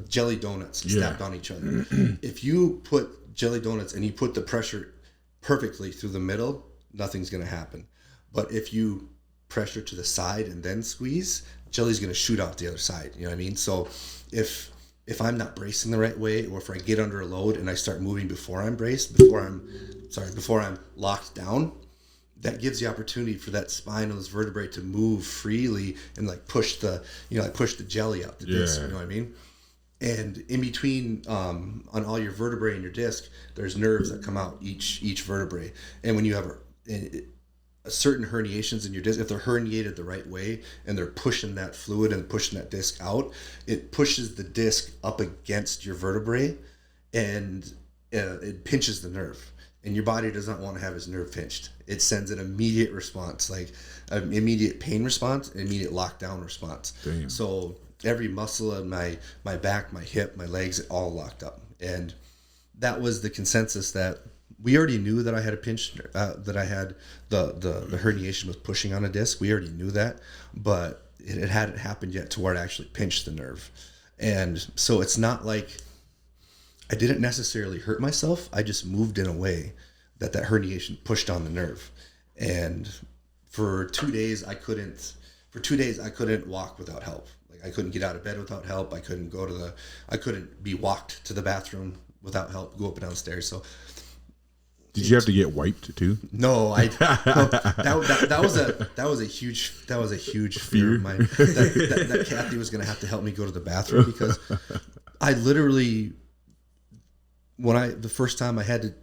jelly donuts stacked on each other. If you put jelly donuts and you put the pressure perfectly through the middle, nothing's going to happen. But if you pressure to the side and then squeeze, jelly's going to shoot out the other side. You know what I mean? So if I'm not bracing the right way, or if I get under a load and I start moving before I'm braced, before I'm locked down, that gives the opportunity for that spine and those vertebrae to move freely and like push the jelly out the disc. You know what I mean? And in between, on all your vertebrae and your disc, there's nerves that come out each vertebrae. And when you have a certain herniations in your disc, if they're herniated the right way and they're pushing that fluid and pushing that disc out, it pushes the disc up against your vertebrae and it pinches the nerve. And your body does not want to have its nerve pinched. It sends an immediate response, like an immediate pain response, an immediate lockdown response. Damn. So every muscle in my back, my hip, my legs, it all locked up. And that was the consensus that we already knew that I had a pinch, that I had the herniation was pushing on a disc. We already knew that, but it hadn't happened yet to where it actually pinched the nerve. And so it's not like I didn't necessarily hurt myself. I just moved in a way that herniation pushed on the nerve. And for 2 days, I couldn't walk without help. Like I couldn't get out of bed without help. I couldn't be walked to the bathroom without help, go up and down the stairs. So did you have to get wiped too? No, that was a huge fear of mine that Kathy was going to have to help me go to the bathroom, because I literally, the first time I had to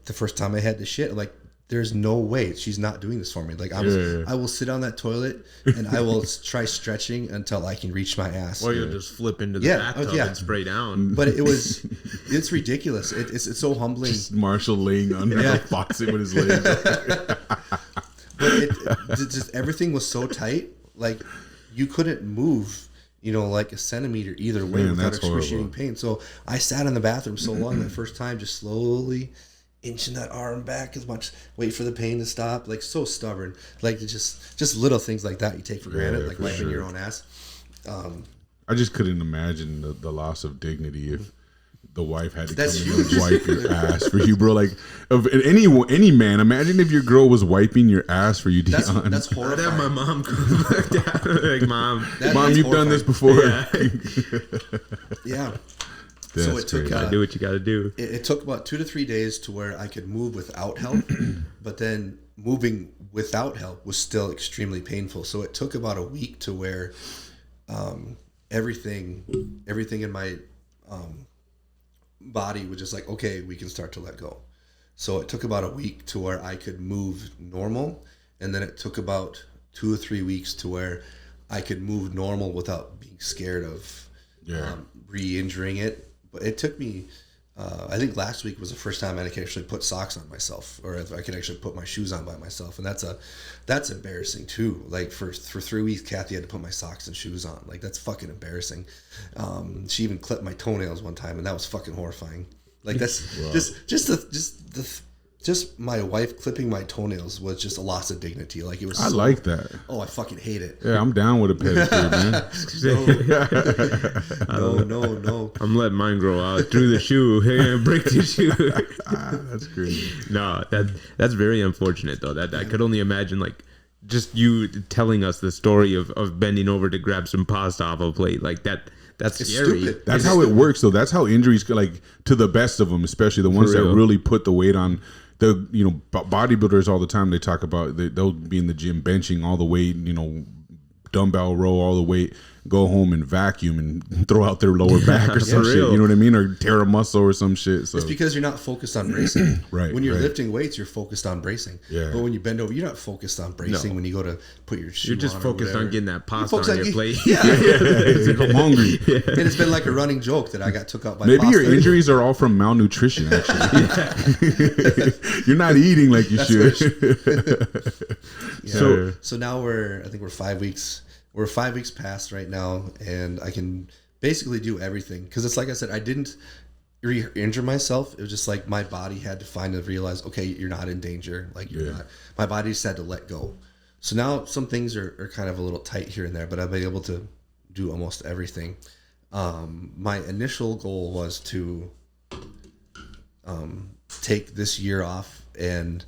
shit, like there's no way she's not doing this for me. Like I will sit on that toilet and I will try stretching until I can reach my ass. Or you'll just flip into the bathtub and spray down. But it's ridiculous. It's so humbling. Just Marshall laying under the faucet with his legs. But just everything was so tight. Like you couldn't move, like a centimeter either way without excruciating pain. So I sat in the bathroom so long that first time, just slowly inching that arm back as much, wait for the pain to stop. Like so stubborn. Like just little things like that you take for granted, like wiping your own ass. I just couldn't imagine the loss of dignity if the wife had to come in and wipe your ass for you, bro. Like of any man, imagine if your girl was wiping your ass for you, Deion. That's horrifying. I'd have my mom come like, mom, you've done this before. Yeah. That's so it took do what you got to do. It took about 2 to 3 days to where I could move without help, but then moving without help was still extremely painful. So it took about a week to where everything in my body was just like, okay, we can start to let go. So it took about a week to where I could move normal, and then it took about 2 or 3 weeks to where I could move normal without being scared of re-injuring it. But it took me, I think last week was the first time I could actually put socks on myself, or I could actually put my shoes on by myself. And that's embarrassing too. Like for 3 weeks, Kathy had to put my socks and shoes on. Like that's fucking embarrassing. She even clipped my toenails one time, and that was fucking horrifying. Like that's just my wife clipping my toenails was just a loss of dignity. Like it was. I like that. Oh, I fucking hate it. Yeah, I'm down with a pedicure, man. No. I'm letting mine grow out through the shoe. Break the shoe. That's crazy. No, that's very unfortunate though. That I could only imagine, like just you telling us the story of bending over to grab some pasta off a plate like that. That's scary. Stupid. That's how it works, though. That's how injuries, like to the best of them, especially the ones that really put the weight on. The bodybuilders all the time, they talk about they'll be in the gym benching all the weight, dumbbell row all the weight, go home and vacuum and throw out their lower back or some shit. You know what I mean? Or tear a muscle or some shit. So it's because you're not focused on bracing. Right. When you're lifting weights, you're focused on bracing. Yeah. But when you bend over, you're not focused on bracing. When you go to put your shoe you're just on focused on getting that pasta on your plate. Yeah. I'm hungry. And it's been like a running joke that I got took out by Maybe pasta. your injuries are all from malnutrition, actually. You're not eating like you should. So now I think we're 5 weeks. We're 5 weeks past right now, and I can basically do everything. Because it's like I said, I didn't injure myself. It was just like my body had to finally realize, okay, you're not in danger. Like you're not. My body just had to let go. So now some things are kind of a little tight here and there, but I've been able to do almost everything. My initial goal was to take this year off and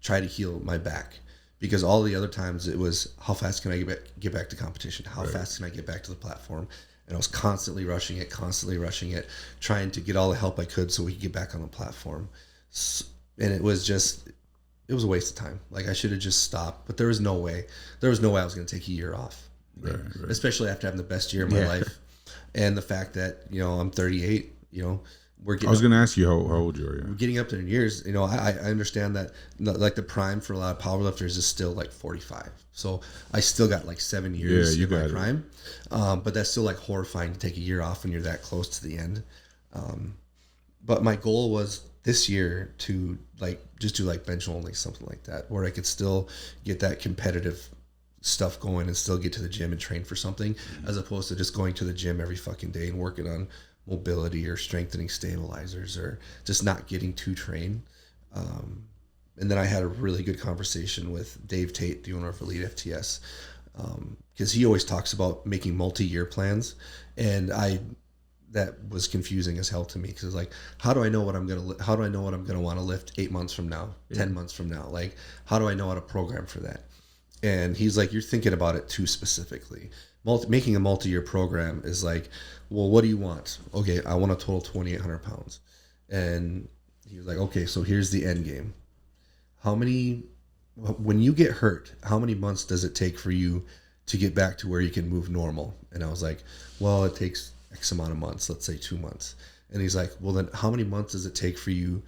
try to heal my back, because all the other times it was, how fast can I get back to competition? How fast can I get back to the platform? And I was constantly rushing it, trying to get all the help I could so we could get back on the platform. And it was a waste of time. Like I should have just stopped, but there was no way I was going to take a year off, especially after having the best year of my life. And the fact that, I'm 38, I was going to ask you how old you are. Yeah. Getting up there in years, I understand that like the prime for a lot of powerlifters is still like 45. So I still got like 7 years in my prime. But that's still like horrifying to take a year off when you're that close to the end. But my goal was this year to just do like bench only, something like that, where I could still get that competitive stuff going and still get to the gym and train for something, as opposed to just going to the gym every fucking day and working on mobility or strengthening stabilizers or just not getting to train. And then I had a really good conversation with Dave Tate, the owner of Elite FTS, because he always talks about making multi-year plans, and that was confusing as hell to me, because like, how do I know what I'm gonna want to lift 8 months from now, 10 months from now? Like, how do I know how to program for that? And he's like, you're thinking about it too specifically. Making a multi-year program is like, well, what do you want? Okay, I want a total 2,800 pounds. And he was like, okay, so here's the end game. When you get hurt, how many months does it take for you to get back to where you can move normal? And I was like, well, it takes X amount of months, let's say 2 months. And he's like, well, then how many months does it take for you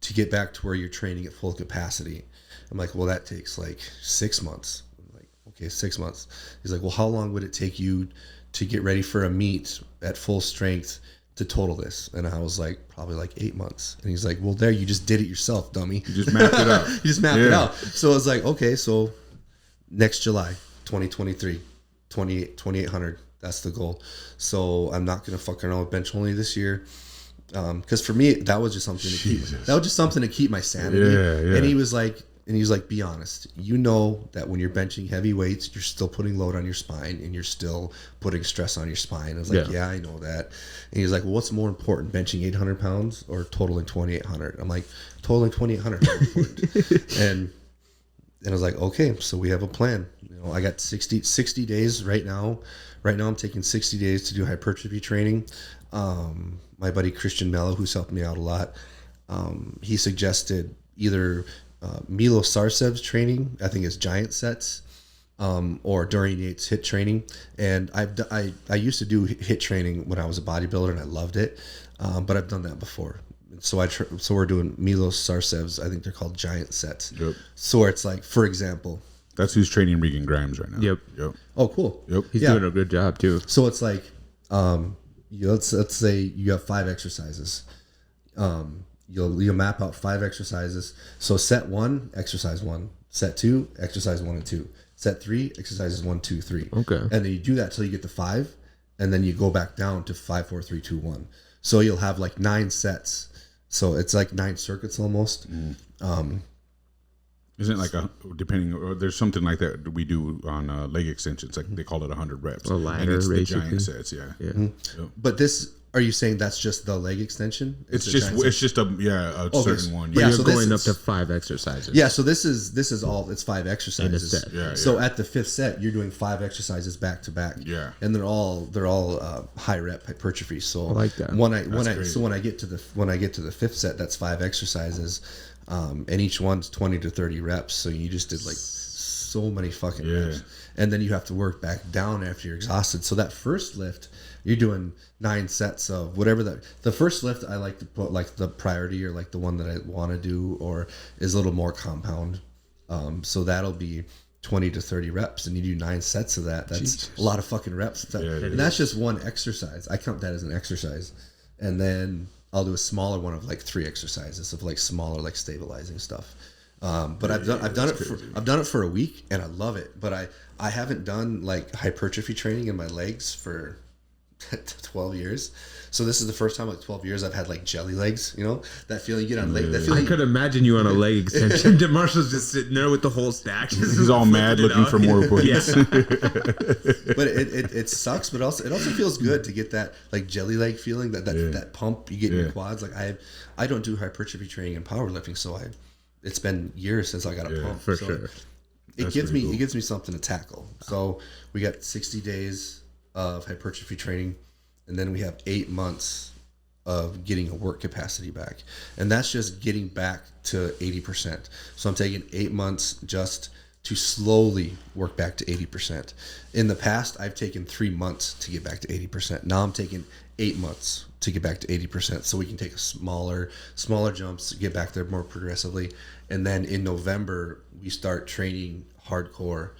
to get back to where you're training at full capacity? I'm like, well, that takes like 6 months. I'm like, okay, 6 months. He's like, well, how long would it take you to get ready for a meet at full strength to total this? And I was like, probably like 8 months. And he's like, well, there, you just did it yourself, dummy. You just mapped it out. You just mapped it out. So I was like, okay, so next July 2023, 2,800, that's the goal. So I'm not gonna fuck around with bench only this year, because for me that was just something to keep my sanity. And he was like, be honest. You know that when you're benching heavy weights, you're still putting load on your spine and you're still putting stress on your spine. I was like, yeah, I know that. And he's like, well, what's more important, benching 800 pounds or totaling 2,800? I'm like, totaling 2,800. and I was like, okay, so we have a plan. I got 60 days right now. Right now I'm taking 60 days to do hypertrophy training. My buddy Christian Mello, who's helped me out a lot, he suggested either Milo Sarsev's training, I think it's giant sets, or Dorian Yates HIIT training. And I used to do HIIT training when I was a bodybuilder, and I loved it, but I've done that before. So we're doing Milo Sarsev's, I think they're called giant sets. Yep. So it's like, for example, that's who's training Regan Grimes right now. Yep. Oh, cool. Yep. He's doing a good job too. So it's like, let's say you have 5 exercises. You'll map out 5 exercises. So set 1, exercise 1. Set 2, exercise 1 and 2. Set 3, exercises 1, 2, 3. Okay. And then you do that till you get to 5, and then you go back down to 5, 4, 3, 2, 1. So you'll have like 9 sets. So it's like 9 circuits almost. Isn't it like there's something like that we do on leg extensions, like they call it 100 reps. A ladder, and it's the basically. giant sets, yeah. Mm-hmm. Yep. But this, are you saying that's just the leg extension? It's just a certain one. But you're going up to 5 exercises. Yeah, so this is all, it's 5 exercises. In a set. Yeah, so at the 5th set, you're doing 5 exercises back to back. Yeah. And they're all high rep hypertrophy. So I like that. When I get to the 5th set, that's 5 exercises. And each one's 20 to 30 reps. So you just did like so many fucking reps. And then you have to work back down after you're exhausted. So that first lift, you're doing 9 sets of whatever the first lift I like to put like the priority or like the one that I want to do or is a little more compound. So that'll be 20 to 30 reps and you do 9 sets of that. That's a lot of fucking reps. And that's just one exercise. I count that as an exercise. And then I'll do a smaller one of like 3 exercises of like smaller, like stabilizing stuff. But I've done it for a week and I love it. But I haven't done like hypertrophy training in my legs for 12 years. So this is the first time like 12 years I've had like jelly legs, you know, that feeling you get on leg. That feeling I could imagine you on a leg extension. Marshall's just sitting there with the whole stack. He's all mad looking for more points. But it sucks, but also it also feels good to get that like jelly leg feeling, that pump you get in your quads. Like I don't do hypertrophy training and powerlifting, so it's been years since I got a pump. For sure. It gives me something to tackle. So we got 60 days of hypertrophy training, and then we have 8 months of getting a work capacity back, and that's just getting back to 80%. So I'm taking 8 months just to slowly work back to 80%. In the past, I've taken 3 months to get back to 80%. Now I'm taking 8 months to get back to 80%, so we can take a smaller jumps, get back there more progressively, and then in November we start training hardcore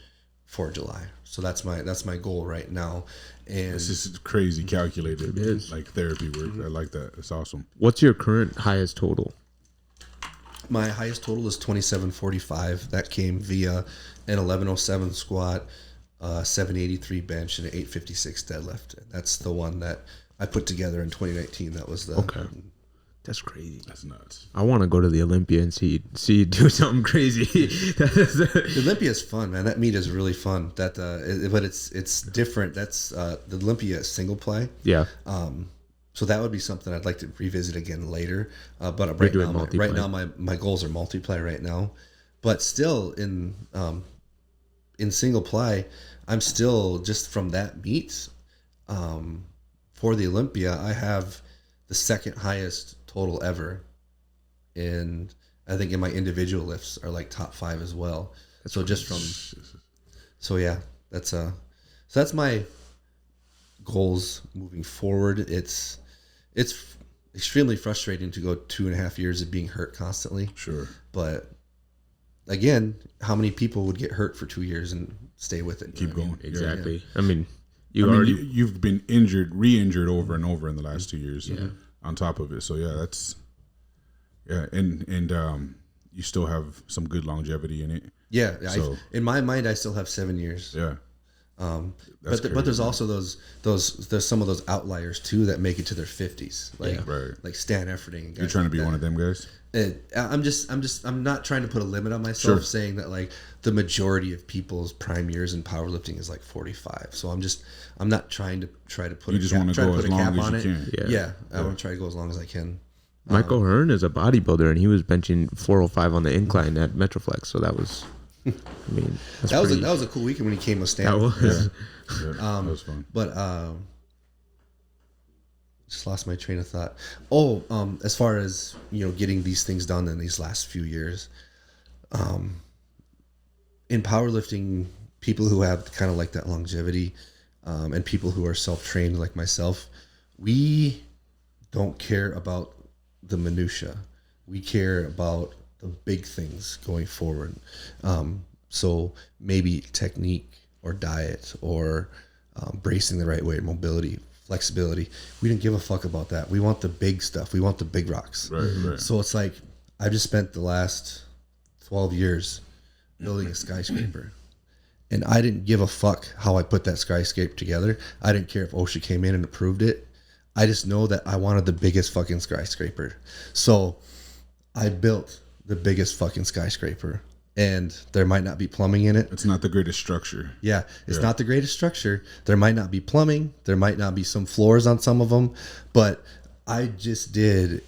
for July. So that's my goal right now. And this is crazy calculated, like therapy work. I like that. It's awesome. What's your current highest total? My highest total is 2745. That came via an 1107 squat, 783 bench, and an 856 deadlift. That's the one that I put together in 2019. That was the okay. That's crazy. That's nuts. I want to go to the Olympia and see you do something crazy. Olympia is fun, man. That meet is really fun. But it's different. That's the Olympia is single play. Yeah. So that would be something I'd like to revisit again later. But right now my goals are multiply right now. But still in single play, I'm still just from that meet. For the Olympia, I have the second highest total ever, and I think in my individual lifts are like top 5 as well. So just from, so yeah, that's my goals moving forward. It's extremely frustrating to go 2.5 years of being hurt constantly. Sure, but again, how many people would get hurt for 2 years and stay with it? Keep going. Exactly. Yeah. I mean, you've been re-injured over and over in the last 2 years. Yeah. On top of it, so and you still have some good longevity in it. Yeah, so, in my mind, I still have 7 years. Yeah, but there's also there's some of those outliers too that make it to their 50s, like Stan Efferding. You're trying to be one of them guys. I'm not trying to put a limit on myself, saying that like the majority of people's prime years in powerlifting is like 45. So I'm not trying to put. You just want to go as long as you can. Yeah, I want to try to go as long as I can. Michael Hearn is a bodybuilder, and he was benching 405 on the incline at Metroflex. So that was, I mean, that was a cool weekend when he came with Stan. That was. That was fun. But just lost my train of thought. As far as getting these things done in these last few years, in powerlifting, people who have kind of like that longevity, and people who are self-trained like myself, we don't care about the minutia. We care about the big things going forward. So maybe technique or diet or bracing the right way, mobility, flexibility. We didn't give a fuck about that. We want the big stuff. We want the big rocks. Right. So it's like I just spent the last 12 years building a skyscraper. And I didn't give a fuck how I put that skyscraper together. I didn't care if OSHA came in and approved it. I just know that I wanted the biggest fucking skyscraper. So I built the biggest fucking skyscraper. And there might not be plumbing in it. It's not the greatest structure. Yeah, it's not the greatest structure. There might not be plumbing. There might not be some floors on some of them. But I just did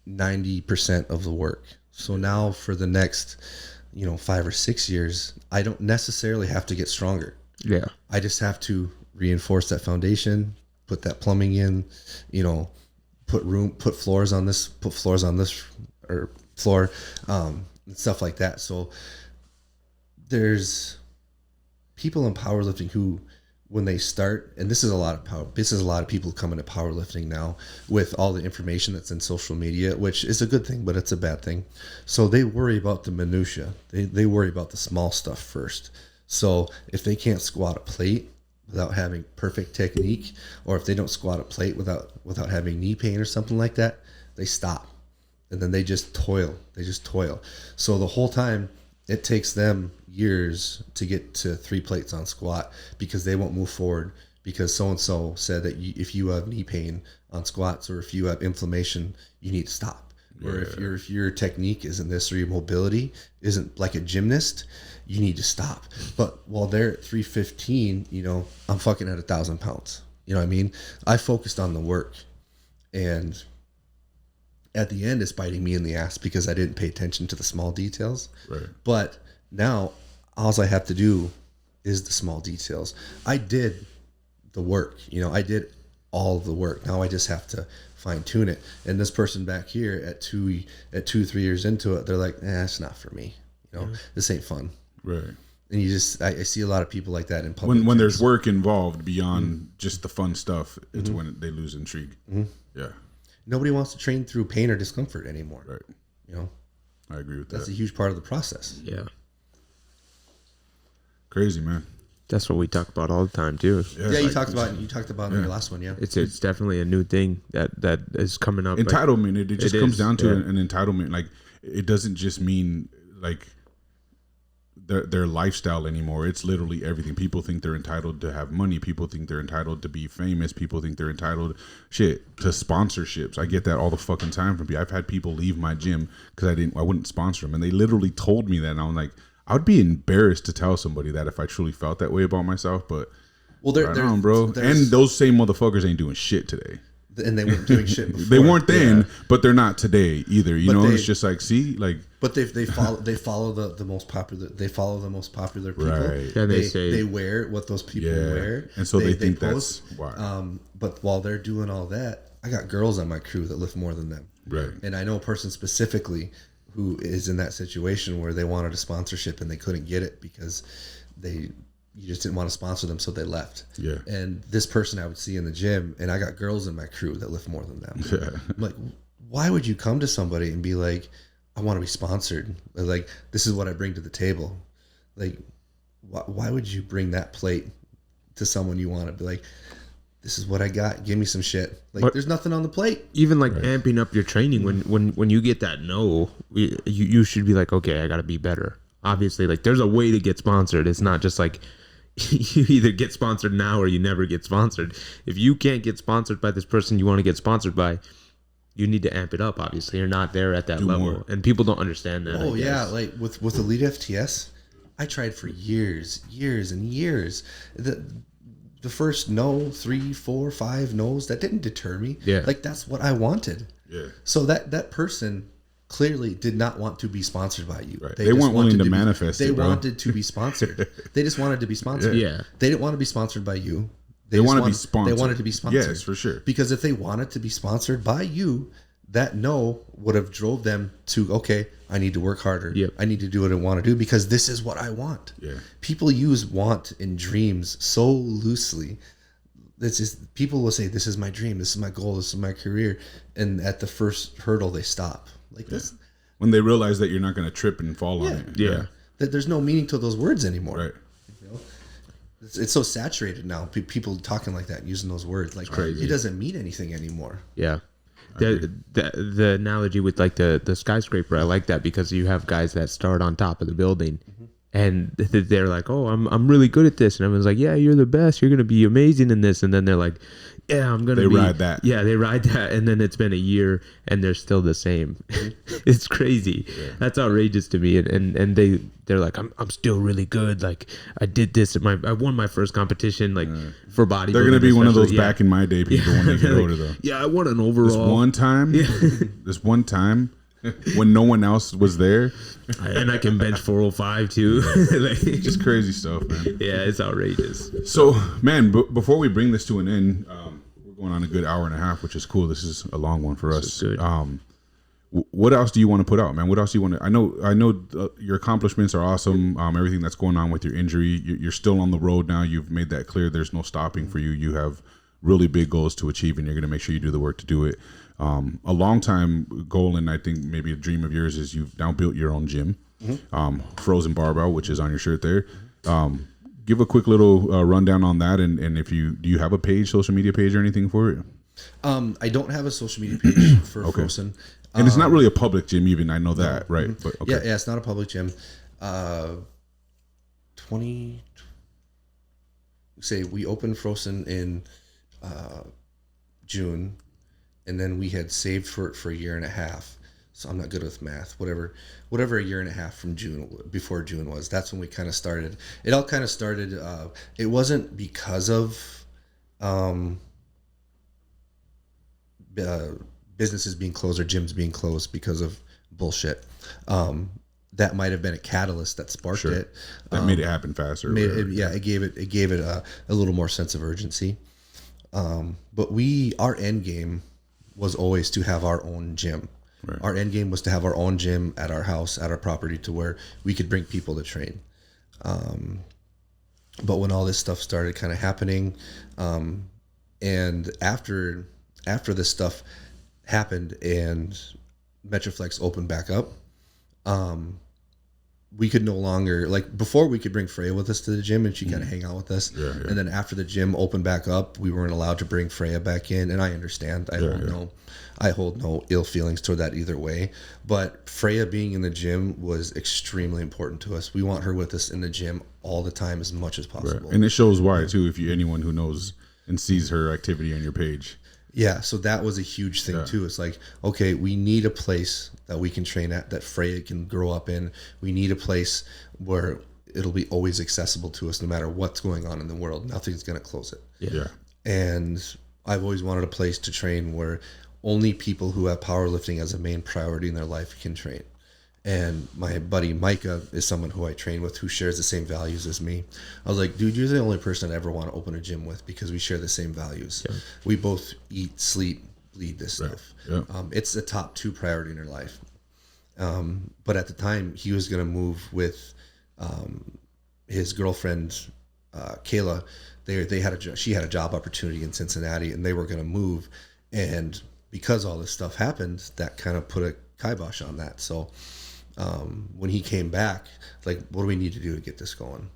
90% of the work. So now for the next 5 or 6 years, I don't necessarily have to get stronger. Yeah. I just have to reinforce that foundation, put that plumbing in, put floors on this or floor, and stuff like that. So there's people in powerlifting who, when they start, and this is a lot of people coming to powerlifting now with all the information that's in social media, which is a good thing, but it's a bad thing. So they worry about the minutia. They worry about the small stuff first. So if they can't squat a plate without having perfect technique, or if they don't squat a plate without having knee pain or something like that, they stop. And then they just toil. So the whole time, it takes them years to get to 3 plates on squat because they won't move forward because so-and-so said that if you have knee pain on squats or if you have inflammation, you need to stop. Yeah. Or if your technique isn't this, or your mobility isn't like a gymnast, you need to stop. But while they're at 315, I'm fucking at 1,000 pounds. You know what I mean? I focused on the work, and at the end, it's biting me in the ass because I didn't pay attention to the small details. Right. But now, all I have to do is the small details. I did the work. I did all of the work. Now I just have to fine tune it. And this person back here at 3 years into it, they're like, it's not for me. This ain't fun. Right. And I see a lot of people like that in public. When there's work involved beyond just the fun stuff, it's when they lose intrigue. Yeah. Nobody wants to train through pain or discomfort anymore. Right. I agree with that. That's a huge part of the process. Yeah. Crazy, man. That's what we talk about all the time too. Yeah, you talked about in your last one. Yeah, it's definitely a new thing that is coming up. Entitlement. It just comes down to an entitlement. Like, it doesn't just mean like their lifestyle anymore. It's literally everything. People think they're entitled to have money. People think they're entitled to be famous. People think they're entitled to sponsorships. I get that all the fucking time from people. I've had people leave my gym because I wouldn't sponsor them, and they literally told me that, and I'm like, I would be embarrassed to tell somebody that if I truly felt that way about myself. But right on, bro. And those same motherfuckers ain't doing shit today. And they weren't doing shit before. They weren't then, but they're not today either. It's just like, see, like. But they follow the most popular. They follow the most popular people. Right. Yeah, they wear what those people wear, and so they think post, that's why. But while they're doing all that, I got girls on my crew that lift more than them. Right. And I know a person specifically who is in that situation where they wanted a sponsorship and they couldn't get it because you just didn't want to sponsor them, so they left. Yeah. And this person I would see in the gym, and I got girls in my crew that lift more than them. Yeah. I'm like, why would you come to somebody and be like, I want to be sponsored? Like, this is what I bring to the table. Like, why would you bring that plate to someone you want to be like, this is what I got, give me some shit. Like, but there's nothing on the plate. Even like amping up your training, when you get that no, you should be like, okay, I got to be better. Obviously, like, there's a way to get sponsored. It's not just like you either get sponsored now or you never get sponsored. If you can't get sponsored by this person you want to get sponsored by, you need to amp it up. Obviously, you're not there at that level, more. And people don't understand that. Oh yeah, like with Elite FTS, I tried for years and years. The first 3, 4, 5 no's, that didn't deter me. Yeah, like, that's what I wanted. Yeah. So that person clearly did not want to be sponsored by you. Right. They weren't willing to manifest it, bro. They wanted to be sponsored. They just wanted to be sponsored. Yeah. They didn't want to be sponsored by you. They wanted to be sponsored. They wanted to be sponsored. Yes, for sure. Because if they wanted to be sponsored by you, that no would have drove them to, okay, I need to work harder. Yep. I need to do what I want to do because this is what I want. Yeah. People use want and dreams so loosely. This is, people will say, this is my dream, this is my goal, this is my career. And at the first hurdle, they stop. Like this. When they realize that you're not going to trip and fall on it. Yeah. That there's no meaning to those words anymore. Right. It's so saturated now. People talking like that, using those words, like, it doesn't mean anything anymore. Yeah. The analogy with like the skyscraper, I like that because you have guys that start on top of the building, and they're like, oh, I'm really good at this, and everyone's like, yeah, you're the best, you're gonna be amazing in this, and then they're like, yeah, I'm gonna ride that. Yeah, they ride that, and then it's been a year and they're still the same. It's crazy. Yeah. That's outrageous to me. And they're like, I'm still really good. Like, I did this I won my first competition, like, for bodybuilding. They're gonna be one of those back in my day people when they get older though. Yeah, I won an overall. This one time when no one else was there. And I can bench 405 too. Like, just crazy stuff, man. Yeah, it's outrageous. So, man, before we bring this to an end, we're going on a good hour and a half, which is cool. This is a long one for us. Good. What else do you want to put out, man? What else do you want to? I know your accomplishments are awesome. Everything that's going on with your injury, you're still on the road now. You've made that clear. There's no stopping for you. You have really big goals to achieve, and you're going to make sure you do the work to do it. A long time goal, and I think maybe a dream of yours, is you've now built your own gym, Frozen Barbell, which is on your shirt there. Give a quick little rundown on that, and if do you have a page, social media page, or anything for it? I don't have a social media page for Frozen. And it's not really a public gym, even. I know that, right? But yeah, it's not a public gym. We opened Frozen in June, and then we had saved for it for a year and a half. So I'm not good with math. Whatever a year and a half from before June was. That's when we kind of started. It all kind of started. It wasn't because of businesses being closed or gyms being closed because of bullshit. That might have been a catalyst that sparked it. That made it happen faster. It gave it a little more sense of urgency. But our end game was always to have our own gym. Right. Our end game was to have our own gym at our house, at our property, to where we could bring people to train. But when all this stuff started kind of happening, and after this stuff happened and Metroflex opened back up, we could no longer, like before, we could bring Freya with us to the gym and she kind of hang out with us. And then after the gym opened back up, we weren't allowed to bring Freya back in. And I understand. I hold no ill feelings toward that either way. But Freya being in the gym was extremely important to us. We want her with us in the gym all the time as much as possible. And it shows why too, if anyone who knows and sees her activity on your page. Yeah, so that was a huge thing too. It's like, okay, we need a place that we can train at, that Freya can grow up in. We need a place where it'll be always accessible to us no matter what's going on in the world. Nothing's going to close it. Yeah. And I've always wanted a place to train where only people who have powerlifting as a main priority in their life can train. And my buddy Micah is someone who I train with who shares the same values as me. I was like, dude, you're the only person I ever want to open a gym with because we share the same values. Yeah. We both eat, sleep, bleed this stuff. Yeah. It's the top 2 priority in our life. But at the time, he was going to move with his girlfriend, Kayla. She had a job opportunity in Cincinnati, and they were going to move. And because all this stuff happened, that kind of put a kibosh on that. So when he came back, like, what do we need to do to get this going?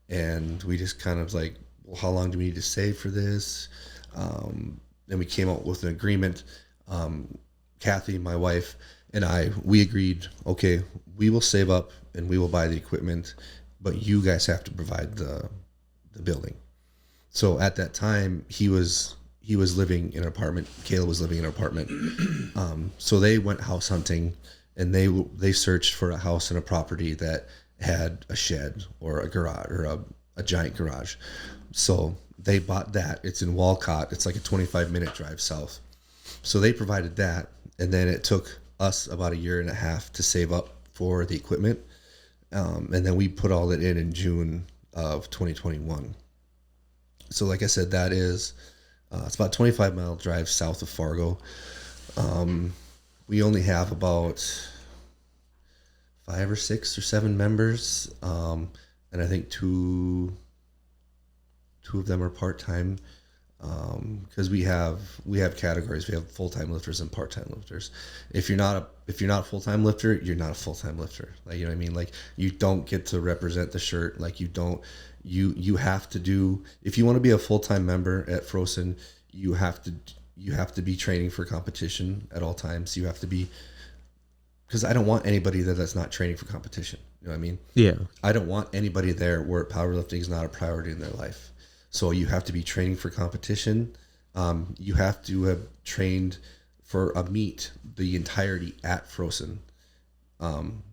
And we just kind of like, well, how long do we need to save for this? And we came up with an agreement. Kathy, my wife, and we agreed, okay, we will save up and we will buy the equipment, but you guys have to provide the building. So at that time, he was living in an apartment. Kayla was living in an apartment. So they went house hunting, and they searched for a house and a property that had a shed or a garage or a giant garage. So they bought that. It's in Walcott. It's like a 25-minute drive south. So they provided that, and then it took us about a year and a half to save up for the equipment. And then we put all that in June of 2021. So like I said, that is... it's about a 25-mile drive south of Fargo. We only have about 5 or 6 or 7 members, and I think two of them are part-time, because we have categories. We have full-time lifters and part-time lifters. If you're not a full-time lifter, you're not a full-time lifter. Like, you know what I mean? Like, you don't get to represent the shirt. Like, you have to do, if you want to be a full-time member at Frozen, you have to be training for competition at all times. You have to be, because I don't want anybody that's not training for competition. You know what I mean? Yeah. I don't want anybody there where powerlifting is not a priority in their life. So you have to be training for competition. You have to have trained for a meet the entirety at Frozen.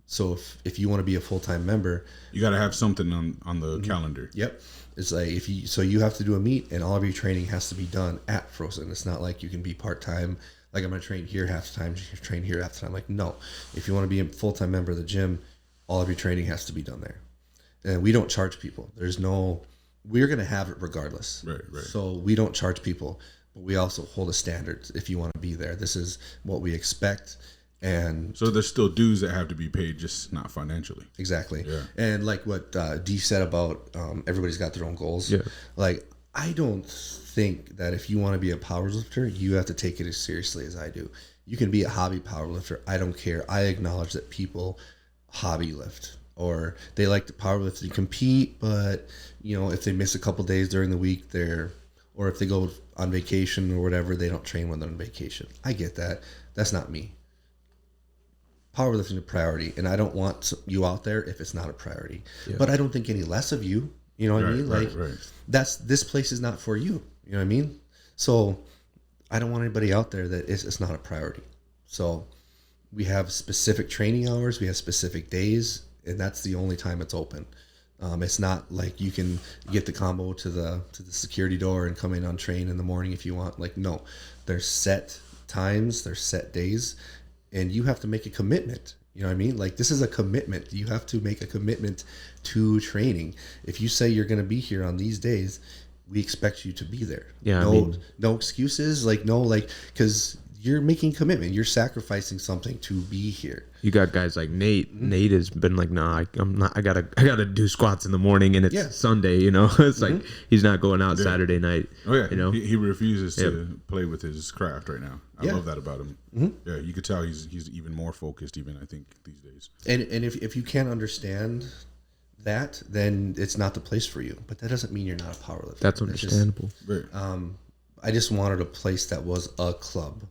So if you want to be a full-time member, you got to have something on the calendar. Yep. It's like you have to do a meet, and all of your training has to be done at Frozen. It's not like you can be part-time. Like, I'm going to train here half the time, train here half the time. Like, no. If you want to be a full-time member of the gym, all of your training has to be done there. And we don't charge people. We're going to have it regardless. Right. So we don't charge people, but we also hold a standard if you want to be there. This is what we expect. And so there's still dues that have to be paid, just not financially. Exactly. Yeah. And like what Dee said about everybody's got their own goals. Yeah. Like, I don't think that if you want to be a powerlifter, you have to take it as seriously as I do. You can be a hobby powerlifter. I don't care. I acknowledge that people hobby lift, or they like to powerlift to compete, but if they miss a couple days during the week, or if they go on vacation or whatever, they don't train when they're on vacation. I get that. That's not me. Powerlifting is a priority, and I don't want you out there if it's not a priority. Yeah. But I don't think any less of you. You know what I mean? Like, this place is not for you. You know what I mean? So I don't want anybody out there that it's not a priority. So we have specific training hours, we have specific days, and that's the only time it's open. It's not like you can get the combo to the security door and come in on train in the morning if you want. Like, no, there's set times, there's set days, and you have to make a commitment. You know what I mean? Like, this is a commitment. You have to make a commitment to training. If you say you're going to be here on these days, we expect you to be there. Yeah. No excuses. Because you're making commitment. You're sacrificing something to be here. You got guys like Nate. Mm-hmm. Nate has been like, nah, I'm not. I gotta do squats in the morning, and it's Sunday. It's like he's not going out Saturday night. Oh yeah, he refuses to play with his craft right now. I love that about him. Mm-hmm. Yeah, you could tell he's even more focused, even I think these days. And if you can't understand that, then it's not the place for you. But that doesn't mean you're not a powerlifter. That's understandable. I just wanted a place that was a club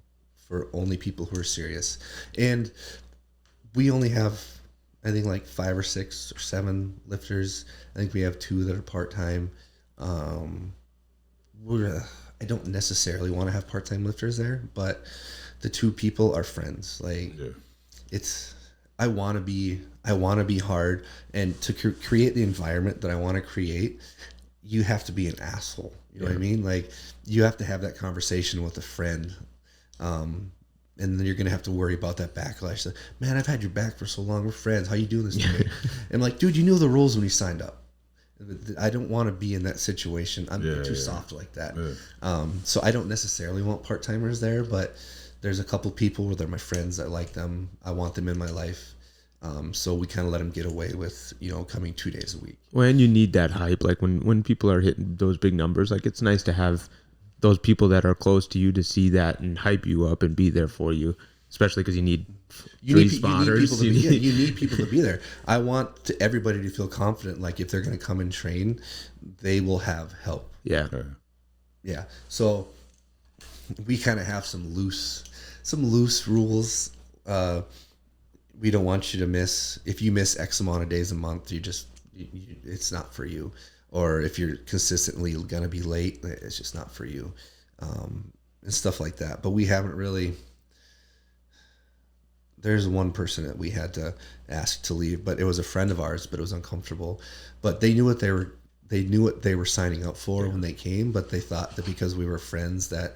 for only people who are serious. And we only have, I think, like 5 or 6 or 7 lifters. I think we have 2 that are part-time. I don't necessarily want to have part-time lifters there, but the 2 people are friends. Like, I want to be hard, and to create the environment that I want to create, you have to be an asshole. You know what I mean? Like, you have to have that conversation with a friend. And then you're gonna have to worry about that backlash. Like, man, I've had your back for so long. We're friends. How you doing this today? And I'm like, dude, you knew the rules when you signed up. I don't want to be in that situation. I'm too soft like that. Yeah. So I don't necessarily want part-timers there, but there's a couple people where they're my friends. I like them. I want them in my life. So we kind of let them get away with, coming 2 days a week. Well, and you need that hype. Like when people are hitting those big numbers, like it's nice to have those people that are close to you to see that and hype you up and be there for you, especially because you need spotters. You need people to be there. I want everybody to feel confident. Like, if they're going to come and train, they will have help. Yeah. Yeah. So we kind of have some loose rules. We don't want you to miss. If you miss X amount of days a month, it's not for you. Or if you're consistently going to be late, it's just not for you, and stuff like that. But we haven't really. There's one person that we had to ask to leave, but it was a friend of ours, but it was uncomfortable. But they knew what they were signing up for when they came, but they thought that because we were friends that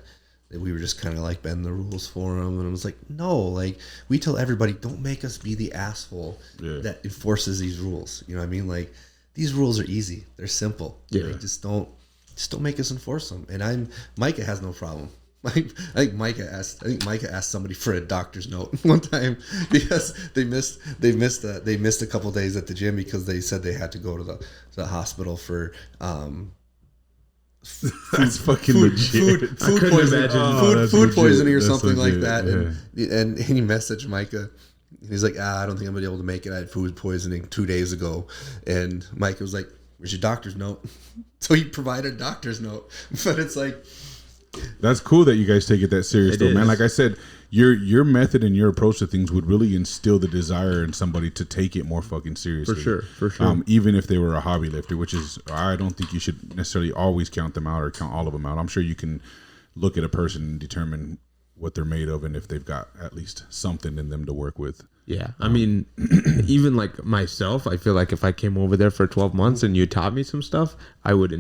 we were just kind of like bend the rules for them. And I was like, no, like, we tell everybody, don't make us be the asshole that enforces these rules. You know what I mean? Like, these rules are easy. They're simple. Yeah. Like, just don't make us enforce them. And Micah has no problem. I think Micah asked somebody for a doctor's note one time because they missed a couple of days at the gym because they said they had to go to the hospital for that's fucking legit. Food poisoning or something like that. Yeah. And he messaged Micah. He's like, I don't think I'm going to be able to make it. I had food poisoning 2 days ago. And Micah was like, where's your doctor's note? So he provided a doctor's note. But it's like... That's cool that you guys take it that serious, though, man. Like I said, your method and your approach to things would really instill the desire in somebody to take it more fucking seriously. For sure. Even if they were a hobby lifter, which is, I don't think you should necessarily always count them out or count all of them out. I'm sure you can look at a person and determine what they're made of and if they've got at least something in them to work with. Yeah. I mean, even like myself, I feel like if I came over there for 12 months and you taught me some stuff, I would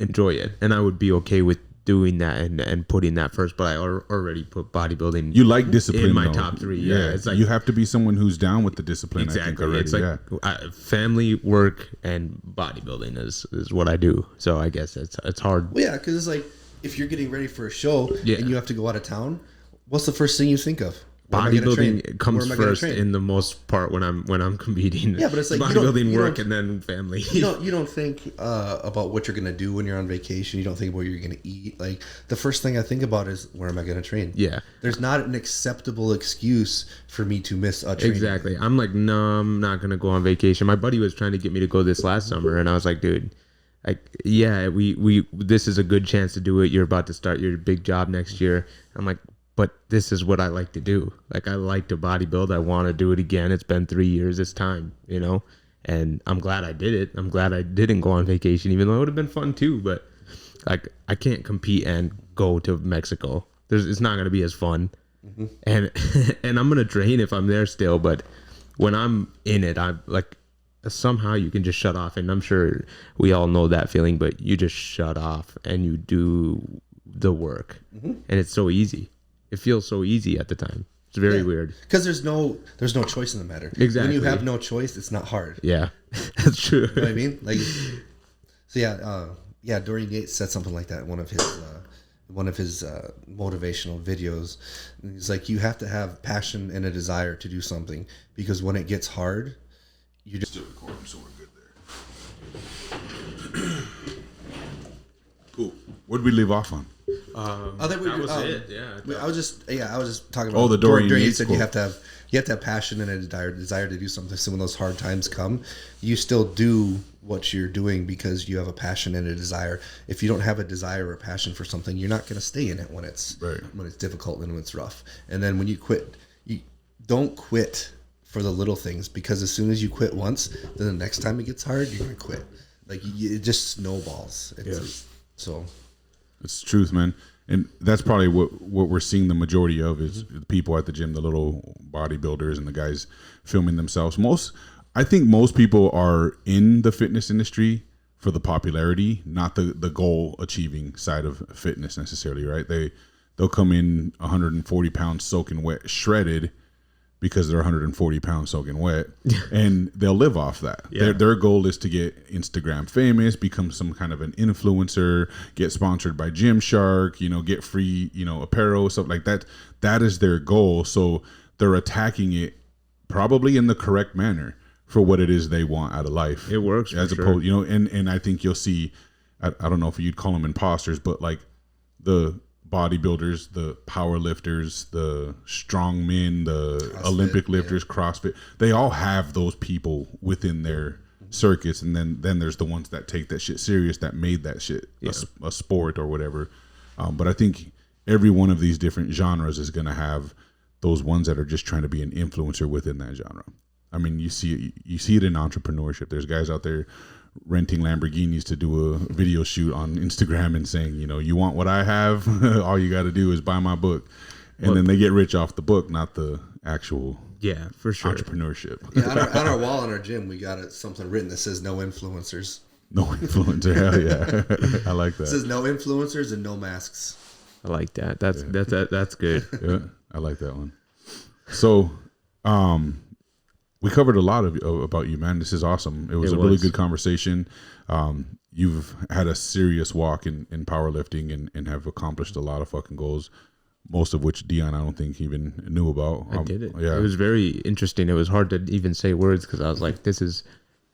enjoy it, and I would be okay with doing that and putting that first. But I already put bodybuilding. You like discipline in my though. top 3. Yeah. It's like, you have to be someone who's down with the discipline. Exactly. I think already. It's like family, work, and bodybuilding is what I do. So I guess it's hard. Well, yeah, because it's like, if you're getting ready for a show and you have to go out of town, what's the first thing you think of? bodybuilding comes first in the most part when I'm competing. Yeah, but it's like bodybuilding, work, and then family. You don't think about what you're gonna do when you're on vacation. You don't think about what you're gonna eat. Like the first thing I think about is where am I gonna train? Yeah, there's not an acceptable excuse for me to miss a training. Exactly. I'm like, no, I'm not gonna go on vacation. My buddy was trying to get me to go this last summer, and I was like, dude, like, yeah, we this is a good chance to do it. You're about to start your big job next year. I'm like, but this is what I like to do. Like, I like to bodybuild. I want to do it again. It's been 3 years. It's time, you know? And I'm glad I did it. I'm glad I didn't go on vacation, even though it would have been fun too. But, like, I can't compete and go to Mexico. It's not going to be as fun. Mm-hmm. And I'm going to train if I'm there still. But when I'm in it, I'm like, somehow you can just shut off. And I'm sure we all know that feeling, but you just shut off and you do the work. Mm-hmm. And it's so easy. It feels so easy at the time. It's very weird. Because there's no choice in the matter. Exactly. When you have no choice, it's not hard. Yeah, that's true. You know what I mean? Like, so Dorian Yates said something like that in one of his motivational videos. And he's like, you have to have passion and a desire to do something, because when it gets hard, you just... Still recording, so we're good there. Cool. What did we leave off on? That was it. Yeah, I was just talking about. The Dorian Yates said you have to have passion and a desire to do something. So when those hard times come, you still do what you're doing because you have a passion and a desire. If you don't have a desire or passion for something, you're not going to stay in it when it's difficult and when it's rough. And then when you quit, you don't quit for the little things, because as soon as you quit once, then the next time it gets hard, you're going to quit. Like, it just snowballs. So. It's the truth, man. And that's probably what we're seeing the majority of is the people at the gym, the little bodybuilders and the guys filming themselves. I think most people are in the fitness industry for the popularity, not the goal achieving side of fitness necessarily, right? They'll come in 140 pounds soaking wet, shredded, because they're 140 pounds soaking wet, and they'll live off that. Yeah. Their goal is to get Instagram famous, become some kind of an influencer, get sponsored by Gymshark, get free, apparel, stuff like that. That is their goal. So they're attacking it probably in the correct manner for what it is they want out of life. It works, as opposed, and I think you'll see, I don't know if you'd call them imposters, but like the bodybuilders, the power lifters, the strong men, the CrossFit, Olympic lifters, CrossFit, they all have those people within their circuits. And then there's the ones that take that shit serious, that made that shit a sport or whatever. But I think every one of these different genres is going to have those ones that are just trying to be an influencer within that genre. I mean, you see it in entrepreneurship. There's guys out there renting Lamborghinis to do a video shoot on Instagram and saying, you want what I have? All you got to do is buy my book. And then they get rich off the book, not the actual for sure entrepreneurship. Yeah, on our wall in our gym, we got something written that says no influencers. No influencer. Hell yeah. I like that. It says no influencers and no masks. I like that. That's good. Yeah, I like that one. So, we covered a lot about you, man. This is awesome. It was a really good conversation. You've had a serious walk in powerlifting and have accomplished a lot of fucking goals, most of which Deion, I don't think, even knew about. I did it. Yeah. It was very interesting. It was hard to even say words because I was like, this is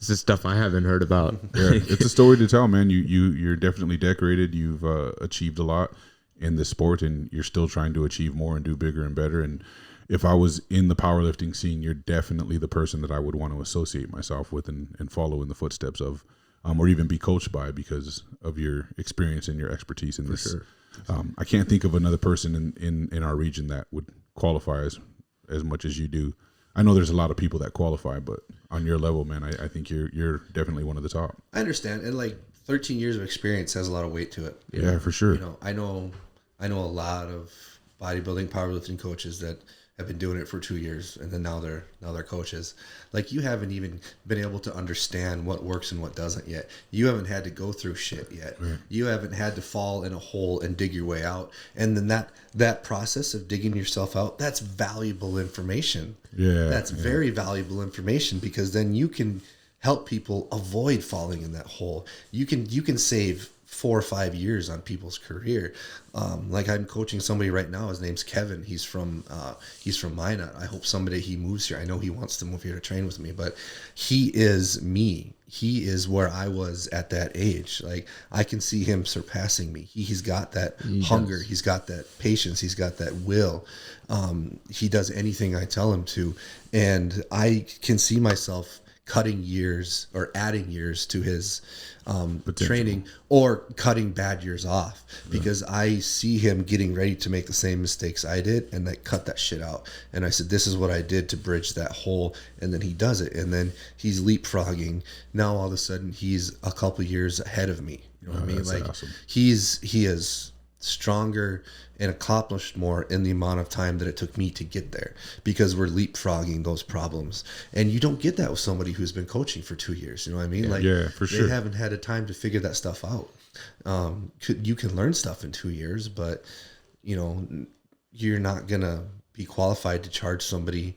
stuff I haven't heard about. Yeah, it's a story to tell, man. You're definitely decorated. You've achieved a lot in this sport, and you're still trying to achieve more and do bigger and better. And if I was in the powerlifting scene, you're definitely the person that I would want to associate myself with and follow in the footsteps of, or even be coached by, because of your experience and your expertise in this. Sure. I can't think of another person in our region that would qualify as much as you do. I know there's a lot of people that qualify, but on your level, man, I think you're definitely one of the top. I understand, and like 13 years of experience has a lot of weight to it. Yeah, for sure. I know a lot of bodybuilding, powerlifting coaches that have been doing it for 2 years, and then now they're coaches. Like, you haven't even been able to understand what works and what doesn't yet. You haven't had to go through shit yet. Right. You haven't had to fall in a hole and dig your way out. And then that process of digging yourself out, that's valuable information. Yeah, that's very valuable information, because then you can help people avoid falling in that hole. You can save 4 or 5 years on people's career. Like I'm coaching somebody right now. His name's Kevin. He's from Minot. I hope someday he moves here. I know he wants to move here to train with me, but he is me. He is where I was at that age. Like I can see him surpassing me. He's got that hunger. He's got that patience. He's got that will. He does anything I tell him to. And I can see myself cutting years or adding years to his training, or cutting bad years off, because I see him getting ready to make the same mistakes I did, and I cut that shit out. And I said, this is what I did to bridge that hole. And then he does it. And then he's leapfrogging. Now all of a sudden he's a couple years ahead of me. You know what I mean? Like awesome. He is stronger and accomplished more in the amount of time that it took me to get there, because we're leapfrogging those problems. And you don't get that with somebody who's been coaching for 2 years. You know what I mean? For sure. They haven't had a time to figure that stuff out. You can learn stuff in 2 years, but you know, you're not gonna be qualified to charge somebody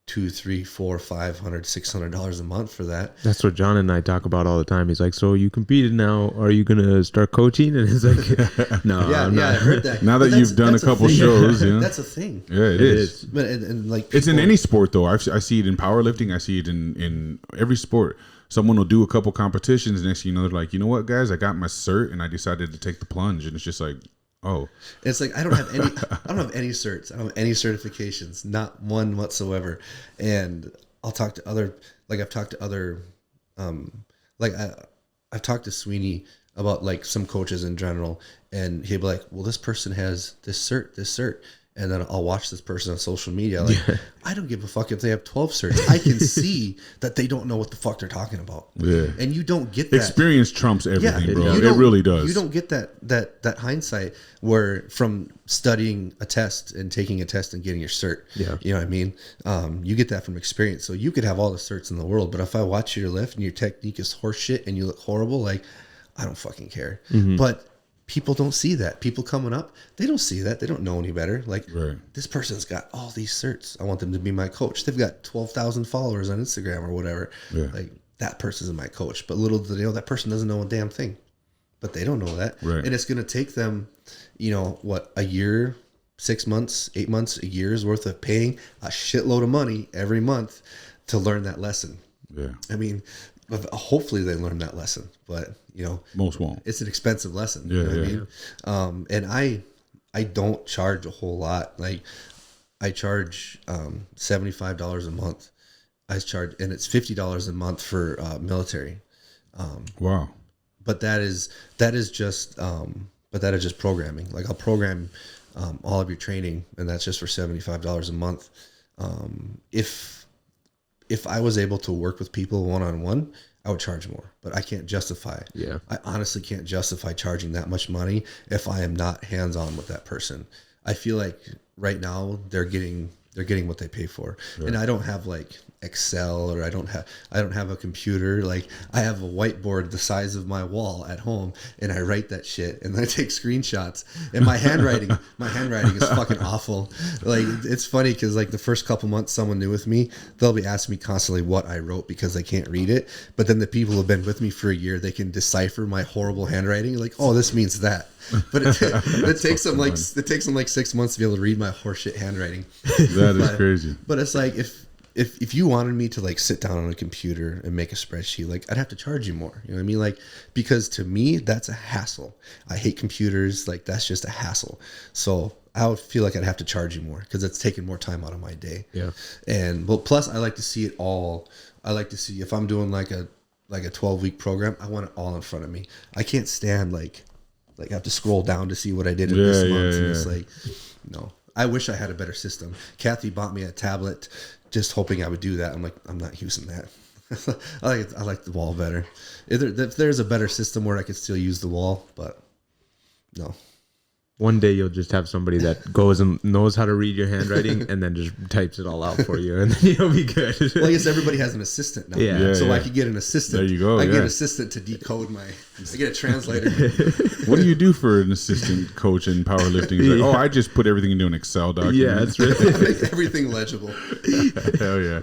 $200, $300, $400, $500, $600 a month for that. That's what John and I talk about all the time. He's like, so you competed now, are you gonna start coaching? And it's like, no, I heard that. Now that you've done a couple shows, yeah, that's a thing. Yeah, it is. But and like people, it's in any sport though. I see it in powerlifting. I see it in every sport. Someone will do a couple competitions, next thing you know, they're like, you know what, guys, I got my cert and I decided to take the plunge, and it's just like, oh, it's like I don't have any certs. I don't have any certifications, not one whatsoever. And I've talked to other I've talked to Sweeney about like some coaches in general, and he'd be like, well, this person has this cert. And then I'll watch this person on social media. Like, I don't give a fuck if they have 12 certs. I can see that they don't know what the fuck they're talking about. Yeah. And you don't get that. Experience trumps everything, bro. It really does. You don't get that hindsight where from studying a test and taking a test and getting your cert. Yeah. You know what I mean? You get that from experience. So you could have all the certs in the world, but if I watch your lift and your technique is horseshit and you look horrible, like, I don't fucking care. Mm-hmm. But people don't see that. People coming up, they don't see that. They don't know any better. Like, this person's got all these certs. I want them to be my coach. They've got 12,000 followers on Instagram or whatever. Yeah. Like, that person's my coach. But little do they know, that person doesn't know a damn thing. But they don't know that. Right. And it's going to take them, you know, what, a year, 6 months, 8 months, a year's worth of paying a shitload of money every month to learn that lesson. Yeah. I mean, hopefully they learn that lesson, but you know, most won't. It's an expensive lesson. Yeah, you know what I mean? And I don't charge a whole lot. Like I charge $75 a month. And it's $50 a month for military. Wow. But that is just programming. Like I'll program all of your training, and that's just for $75 a month. If I was able to work with people one-on-one, I would charge more, but I can't justify it. Yeah. I honestly can't justify charging that much money if I am not hands-on with that person. I feel like right now they're getting what they pay for. Sure. And I don't have like Excel, or I don't have a computer. Like I have a whiteboard the size of my wall at home, and I write that shit, and then I take screenshots. And my handwriting is fucking awful. Like it's funny because like the first couple months someone new with me, they'll be asking me constantly what I wrote because they can't read it. But then the people who've been with me for a year, they can decipher my horrible handwriting. Like, oh, this means that. But it takes them like 6 months to be able to read my horseshit handwriting. That is crazy. But it's like if you wanted me to like sit down on a computer and make a spreadsheet, like I'd have to charge you more. You know what I mean? Like, because to me, that's a hassle. I hate computers. Like that's just a hassle. So I would feel like I'd have to charge you more because it's taking more time out of my day. Yeah. And well, plus I like to see it all. I like to see if I'm doing like a 12-week program, I want it all in front of me. I can't stand like I have to scroll down to see what I did in this month. And it's like, no, I wish I had a better system. Kathy bought me a tablet just hoping I would do that. I'm like, I'm not using that. I like the wall better. If there's a better system where I could still use the wall, but no. One day you'll just have somebody that goes and knows how to read your handwriting and then just types it all out for you, and then you'll be good. Well, I guess everybody has an assistant now. Yeah. So I could get an assistant. There you go. I get an assistant to decode I get a translator. What do you do for an assistant coach in powerlifting? He's like, I just put everything into an Excel document. Yeah, that's right. I make everything legible. Hell yeah.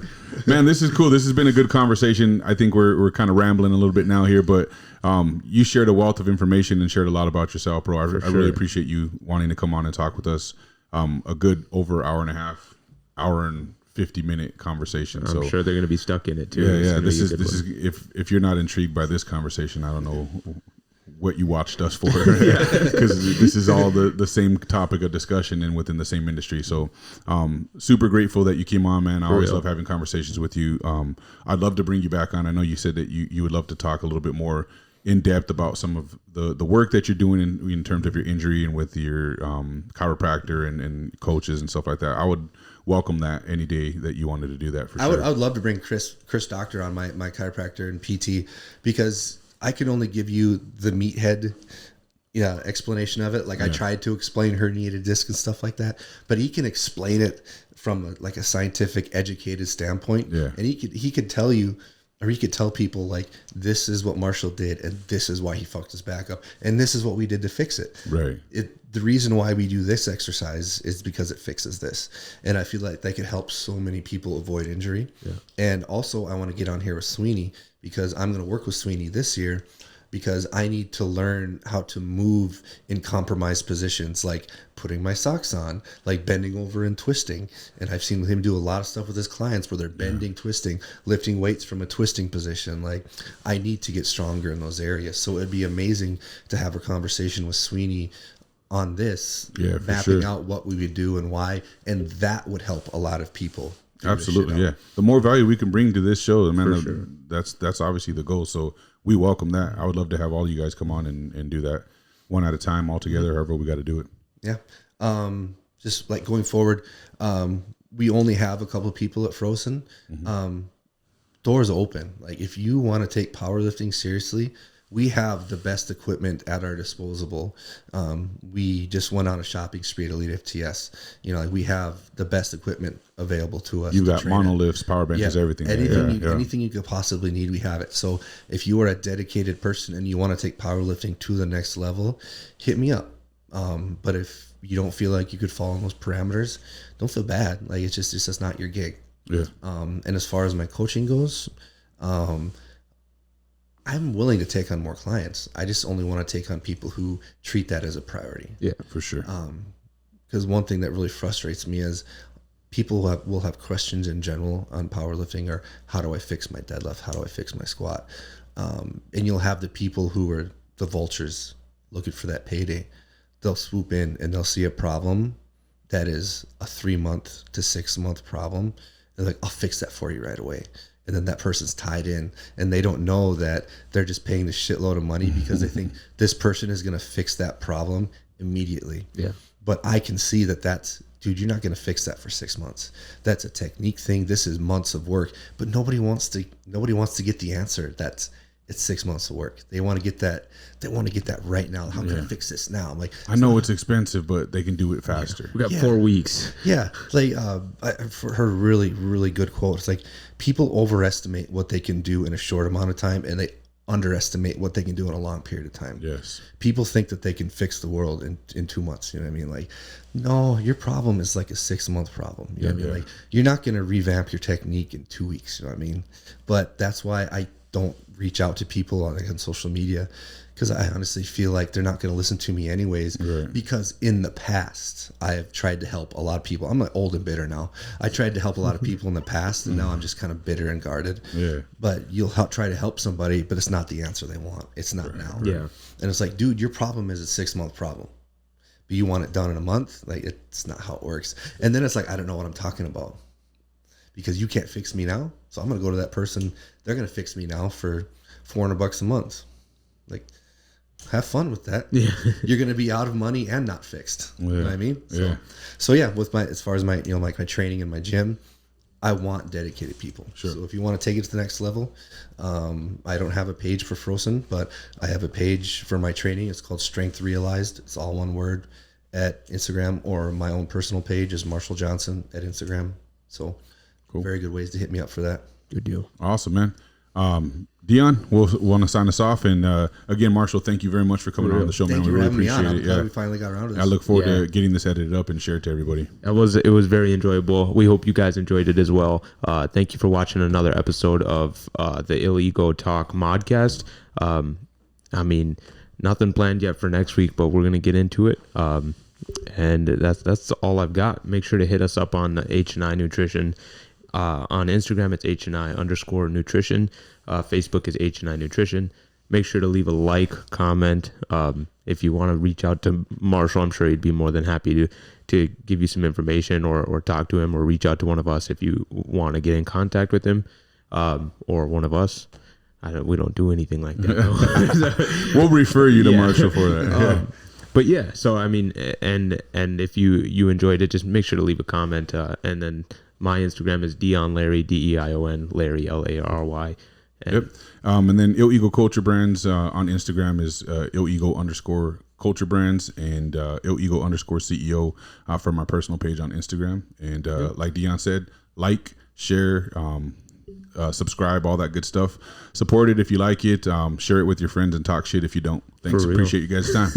Man, this is cool. This has been a good conversation. I think we're kind of rambling a little bit now here, but you shared a wealth of information and shared a lot about yourself, bro. I really appreciate you wanting to come on and talk with us. A good over hour and a half, hour and 50-minute conversation. I'm sure they're going to be stuck in it too. Yeah. This is if you're not intrigued by this conversation, I don't know what you watched us for, because this is all the same topic of discussion and within the same industry. So super grateful that you came on, man. I always love having conversations with you. I'd love to bring you back on. I know you said that you would love to talk a little bit more in depth about some of the work that you're doing in terms of your injury and with your chiropractor and coaches and stuff like that. I would welcome that any day that you wanted to do that. For sure. I would love to bring Chris Doctor on, my chiropractor and PT, because I can only give you the meathead explanation of it. Like I tried to explain herniated disc and stuff like that, but he can explain it from a scientific, educated standpoint. Yeah. And he could tell you, or he could tell people, like, this is what Marshall did, and this is why he fucked his back up, and this is what we did to fix it. Right. The reason why we do this exercise is because it fixes this. And I feel like that could help so many people avoid injury. Yeah. And also I want to get on here with Sweeney, because I'm going to work with Sweeney this year, because I need to learn how to move in compromised positions, like putting my socks on, like bending over and twisting. And I've seen him do a lot of stuff with his clients where they're bending, twisting, lifting weights from a twisting position. Like, I need to get stronger in those areas. So it'd be amazing to have a conversation with Sweeney on this, mapping out what we would do and why, and that would help a lot of people. Absolutely, yeah. The more value we can bring to this show, man, that's obviously the goal. So we welcome that. I would love to have all you guys come on and do that one at a time, all together, however we got to do it. Yeah. Just like going forward, we only have a couple of people at Frozen. Doors open. Like, if you want to take powerlifting seriously, we have the best equipment at our disposal. We just went on a shopping spree at Elite FTS. We have the best equipment available to us. You got monolifts, power benches, everything. Anything you could possibly need, we have it. So if you are a dedicated person and you want to take powerlifting to the next level, hit me up. But if you don't feel like you could fall in those parameters, don't feel bad. Like, it's just not your gig. Yeah. And as far as my coaching goes, I'm willing to take on more clients. I just only want to take on people who treat that as a priority. Yeah, for sure. Because one thing that really frustrates me is people will have questions in general on powerlifting, or how do I fix my deadlift? How do I fix my squat? And you'll have the people who are the vultures looking for that payday. They'll swoop in and they'll see a problem that is a 3-month to 6-month problem. They're like, I'll fix that for you right away. And then that person's tied in, and they don't know that they're just paying the shitload of money because they think this person is going to fix that problem immediately. Yeah. But I can see that's, dude, you're not going to fix that for 6 months. That's a technique thing. This is months of work, but nobody wants to get the answer. It's 6 months of work. They want to get that. They want to get that right now. How can I fix this now? I'm like, I know it's expensive, but they can do it faster. We got 4 weeks. Yeah. Like, for her really, really good quote. It's like, people overestimate what they can do in a short amount of time, and they underestimate what they can do in a long period of time. Yes. People think that they can fix the world in 2 months. You know what I mean? Like, no, your problem is like a 6-month problem. You know what I mean? Like, you're not going to revamp your technique in 2 weeks. You know what I mean? But that's why I don't reach out to people on social media, because I honestly feel like they're not going to listen to me anyways. Right. Because in the past, I have tried to help a lot of people. I'm old and bitter now. I tried to help a lot of people in the past, and now I'm just kind of bitter and guarded. Yeah. But you'll try to help somebody, but it's not the answer they want. It's not now. Yeah. And it's like, dude, your problem is a 6-month problem, but you want it done in a month. Like, it's not how it works. And then it's like, I don't know what I'm talking about, because you can't fix me now. So I'm going to go to that person. They're going to fix me now for $400 a month. Like, have fun with that. Yeah. You're going to be out of money and not fixed. Yeah. You know what I mean? So yeah, with as far as my training and my gym, I want dedicated people. Sure. So if you want to take it to the next level, I don't have a page for Frozen, but I have a page for my training. It's called Strength Realized. It's all one word, at Instagram, or my own personal page is Marshall Johnson at Instagram. So cool. Very good ways to hit me up for that. Good deal. Awesome, man. Dion, we'll want to sign us off. And again, Marshall, thank you very much for coming on the show, man. We really appreciate it. I'm glad we finally got around to this. I look forward to getting this edited up and shared to everybody. It was very enjoyable. We hope you guys enjoyed it as well. Thank you for watching another episode of the Ill Ego Talk modcast. I mean, nothing planned yet for next week, but we're gonna get into it. And that's all I've got. Make sure to hit us up on H&I Nutrition. On Instagram, it's H&I_nutrition. Facebook is H&I Nutrition. Make sure to leave a like, comment. If you want to reach out to Marshall, I'm sure he'd be more than happy to give you some information or talk to him, or reach out to one of us if you want to get in contact with him, or one of us. We don't do anything like that. We'll refer you to Marshall for that. But yeah, so I mean, and if you enjoyed it, just make sure to leave a comment. And then my Instagram is Deion Larry, Deion Larry, Lary. And then Ill Ego Culture Brands on Instagram is @IllEgo_Culture Brands, and @IllEgo_CEO for my personal page on Instagram. And like Deion said, like, share, subscribe, all that good stuff. Support it if you like it. Share it with your friends and talk shit if you don't. Thanks. Appreciate you guys' time.